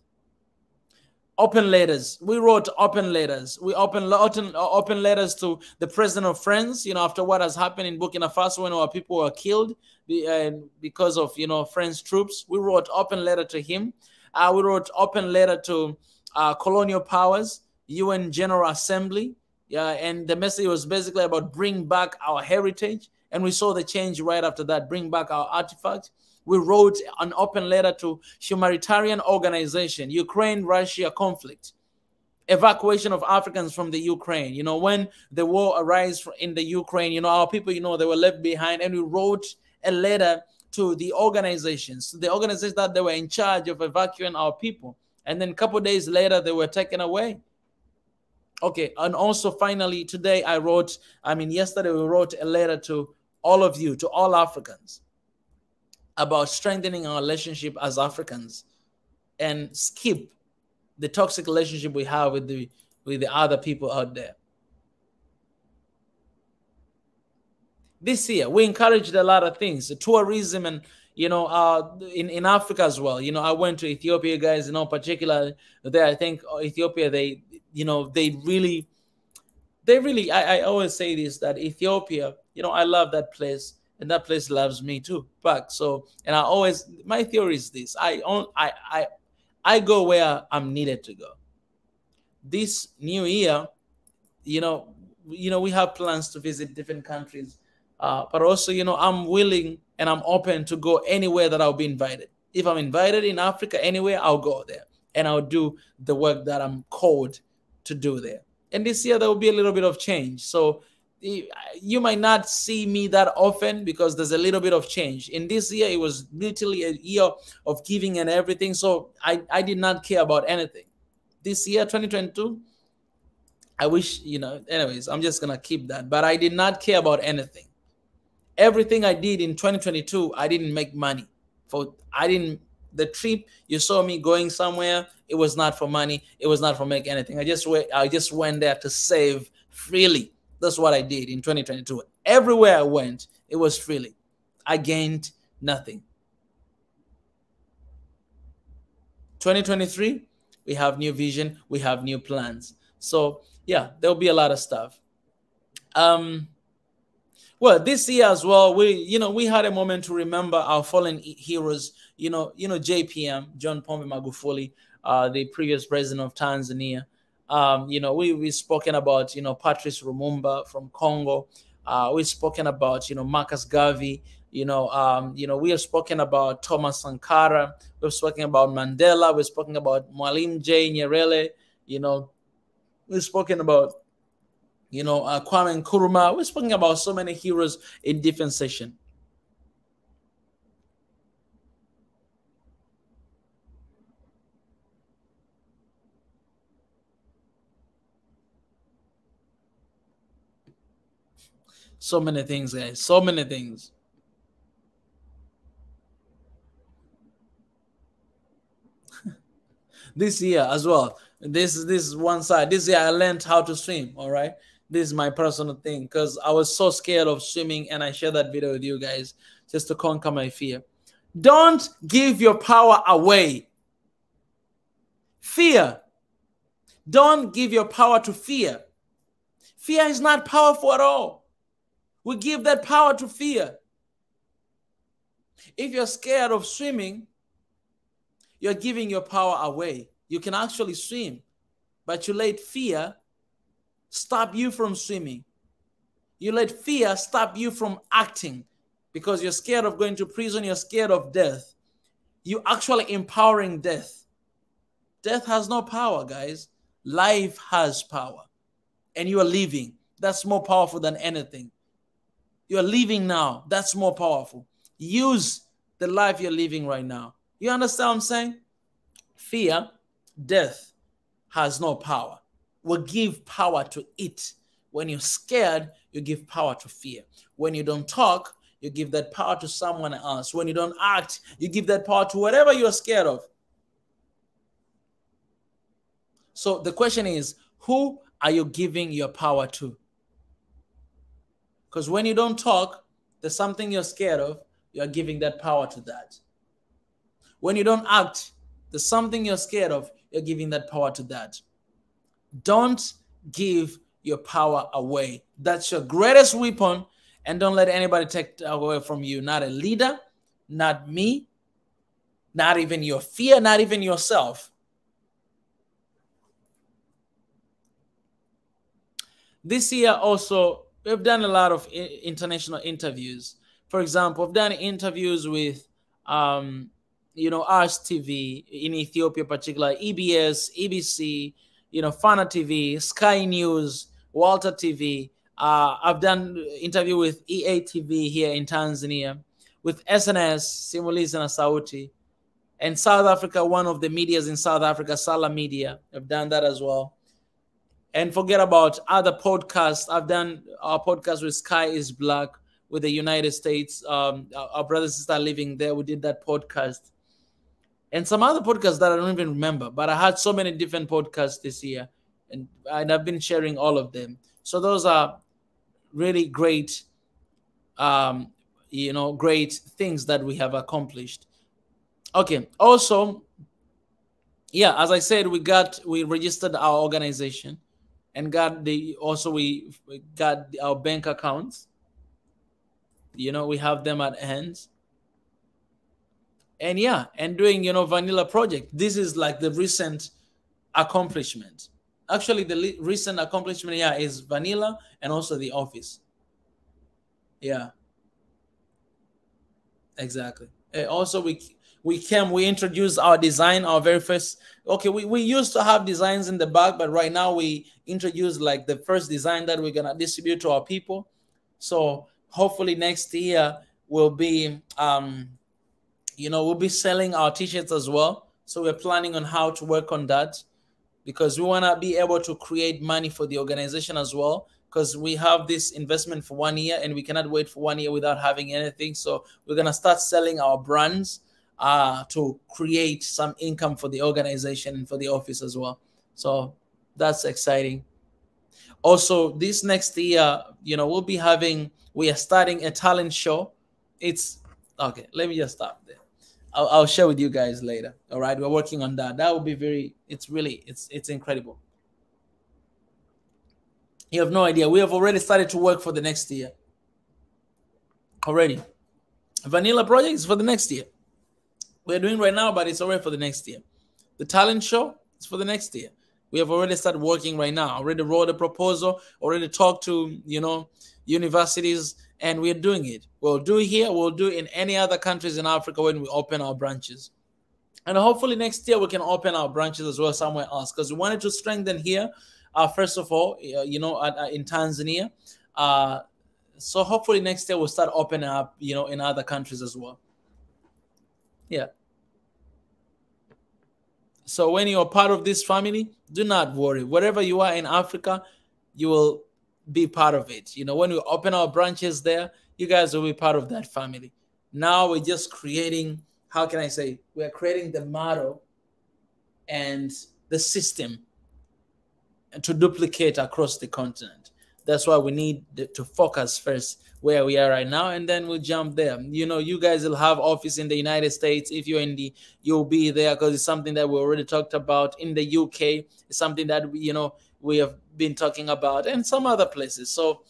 Open letters. We wrote open letters. We open letters to the president of France, after what has happened in Burkina Faso when our people were killed because of, French troops. We wrote open letter to him. We wrote open letter to colonial powers, UN General Assembly. Yeah, and the message was basically about bring back our heritage. And we saw the change right after that, bring back our artifacts. We wrote an open letter to humanitarian organization, Ukraine-Russia conflict, evacuation of Africans from the Ukraine. When the war arose in the Ukraine, our people, they were left behind. And we wrote a letter to the organizations, that they were in charge of evacuating our people. And then a couple of days later, they were taken away. Okay, and also finally today yesterday we wrote a letter to all of you, to all Africans, about strengthening our relationship as Africans and skip the toxic relationship we have with the other people out there. This year, we encouraged a lot of things, tourism and, in Africa as well. I went to Ethiopia, guys, particularly there. I think Ethiopia, they really, I always say this, that Ethiopia, I love that place. And that place loves me too, back. So, and my theory is this: I go where I'm needed to go. This new year, we have plans to visit different countries, but also, I'm willing and I'm open to go anywhere that I'll be invited. If I'm invited in Africa anywhere, I'll go there and I'll do the work that I'm called to do there. And this year there will be a little bit of change. So you might not see me that often because there's a little bit of change. In this year, it was literally a year of giving and everything. So I did not care about anything. This year, 2022, I wish, anyways, I'm just going to keep that. But I did not care about anything. Everything I did in 2022, I didn't make money. The trip you saw me going somewhere, it was not for money. It was not for making anything. I just went there to save freely. That's what I did in 2022. Everywhere I went, it was freely. I gained nothing. 2023, we have new vision, we have new plans. So yeah, there'll be a lot of stuff. Well, this year as well, we had a moment to remember our fallen heroes. JPM, John Pombe Magufuli, the previous president of Tanzania. We've spoken about Patrice Lumumba from Congo. We've spoken about Marcus Garvey. We have spoken about Thomas Sankara. We've spoken about Mandela. We've spoken about Mwalimu J. Nyerere. We've spoken about Kwame Nkrumah. We're speaking about so many heroes in different sessions. So many things, guys. So many things. This year as well. This is one side. This year I learned how to swim. All right. This is my personal thing because I was so scared of swimming, and I shared that video with you guys just to conquer my fear. Don't give your power away. Fear. Don't give your power to fear. Fear is not powerful at all. We give that power to fear. If you're scared of swimming, you're giving your power away. You can actually swim, but you let fear stop you from swimming. You let fear stop you from acting because you're scared of going to prison. You're scared of death. You're actually empowering death. Death has no power, guys. Life has power. And you are living. That's more powerful than anything. You're living now. That's more powerful. Use the life you're living right now. You understand what I'm saying? Fear, death has no power. We give power to it. When you're scared, you give power to fear. When you don't talk, you give that power to someone else. When you don't act, you give that power to whatever you're scared of. So the question is, who are you giving your power to? Because when you don't talk, there's something you're scared of, you're giving that power to that. When you don't act, there's something you're scared of, you're giving that power to that. Don't give your power away. That's your greatest weapon, and don't let anybody take it away from you. Not a leader, not me, not even your fear, not even yourself. This year also, we've done a lot of international interviews. For example, we've done interviews with, Ars TV in Ethiopia, particularly EBS, EBC, Fana TV, Sky News, Walter TV. I've done interview with EA TV here in Tanzania, with SNS, Simulizi na Sauti, and South Africa, one of the medias in South Africa, Sala Media. I've done that as well. And forget about other podcasts. I've done our podcast with Sky is Black with the United States. Our brother and sister living there. We did that podcast. And some other podcasts that I don't even remember. But I had so many different podcasts this year. And I've been sharing all of them. So those are really great, great things that we have accomplished. Okay. Also, yeah, as I said, we registered our organization. And we got our bank accounts. We have them at hands. And yeah, and doing, Vanilla project. This is like the recent accomplishment. Actually, the recent accomplishment, yeah, is Vanilla and also the office. Yeah. Exactly. Also, we introduced our design, our very first. Okay, we used to have designs in the back, but right now we introduced like the first design that we're gonna distribute to our people. So hopefully next year we'll be, we'll be selling our t-shirts as well. So we're planning on how to work on that because we wanna be able to create money for the organization as well. Because we have this investment for 1 year and we cannot wait for 1 year without having anything. So we're gonna start selling our brands to create some income for the organization and for the office as well. So that's exciting. Also, this next year, we'll we are starting a talent show. It's okay. Let me just stop there. I'll share with you guys later. All right, we're working on that. That will be very. It's really it's incredible. You have no idea. We have already started to work for the next year. Already, Vanilla Project is for the next year. We're doing right now, but it's already for the next year. The talent show is for the next year. We have already started working right now. Already wrote a proposal. Already talked to universities, and we're doing it. We'll do it here. We'll do it in any other countries in Africa when we open our branches. And hopefully next year we can open our branches as well somewhere else, because we wanted to strengthen here. First of all, in Tanzania. So hopefully next year we'll start opening up, in other countries as well. Yeah. So when you're part of this family, do not worry. Wherever you are in Africa, you will be part of it. When we open our branches there, you guys will be part of that family. Now we're just creating, how can I say, we're creating the model and the system to duplicate across the continent. That's why we need to focus first where we are right now, and then we'll jump there. You guys will have office in the United States. If you're you'll be there, because it's something that we already talked about. In the UK, it's something that we have been talking about, and some other places. So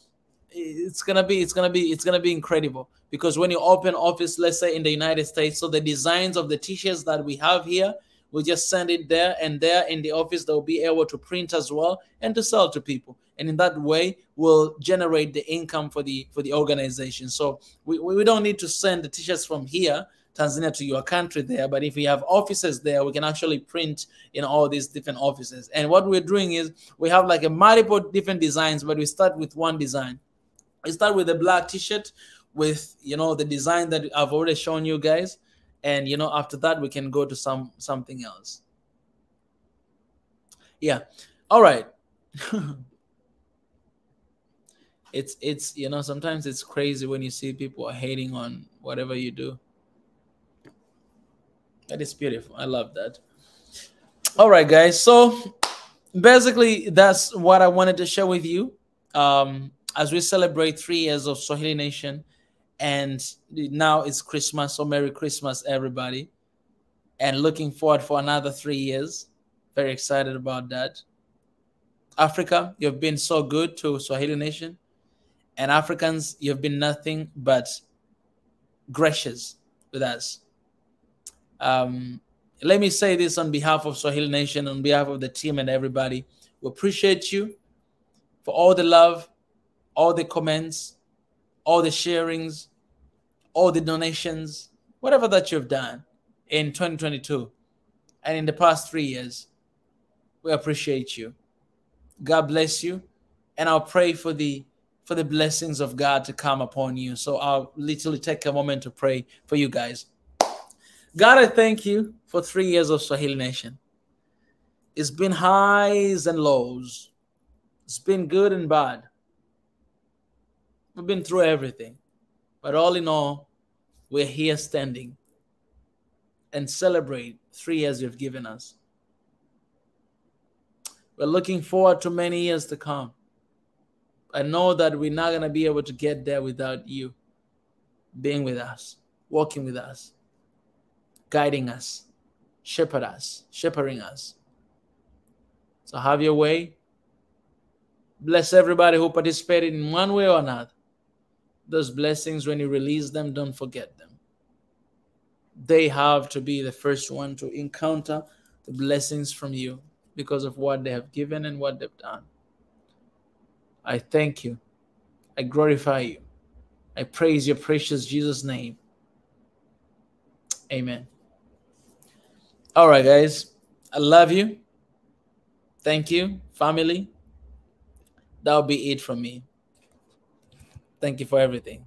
it's gonna be incredible, because when you open office, let's say in the United States, so the designs of the t-shirts that we have here, we just send it there, and there in the office they'll be able to print as well and to sell to people. And in that way, we'll generate the income for the organization. So we don't need to send the t-shirts from here, Tanzania, to your country there. But if we have offices there, we can actually print in all these different offices. And what we're doing is we have like a multiple different designs, but we start with one design. We start with a black t-shirt with the design that I've already shown you guys. And after that, we can go to something else. Yeah. All right. It's sometimes it's crazy when you see people hating on whatever you do. That is beautiful. I love that. All right, guys. So basically, that's what I wanted to share with you. As we celebrate 3 years of Swahili Nation, and now it's Christmas. So Merry Christmas, everybody. And looking forward for another 3 years. Very excited about that. Africa, you've been so good to Swahili Nation. And Africans, you've been nothing but gracious with us. Let me say this on behalf of Swahili Nation, on behalf of the team and everybody. We appreciate you for all the love, all the comments, all the sharings, all the donations, whatever that you've done in 2022 and in the past 3 years. We appreciate you. God bless you. And I'll pray for the blessings of God to come upon you. So I'll literally take a moment to pray for you guys. God, I thank you for 3 years of Swahili Nation. It's been highs and lows. It's been good and bad. We've been through everything. But all in all, we're here standing and celebrate 3 years you've given us. We're looking forward to many years to come. I know that we're not going to be able to get there without you being with us, walking with us, guiding us, shepherding us. So have your way. Bless everybody who participated in one way or another. Those blessings, when you release them, don't forget them. They have to be the first one to encounter the blessings from you because of what they have given and what they've done. I thank you. I glorify you. I praise your precious Jesus' name. Amen. All right, guys. I love you. Thank you, family. That'll be it from me. Thank you for everything.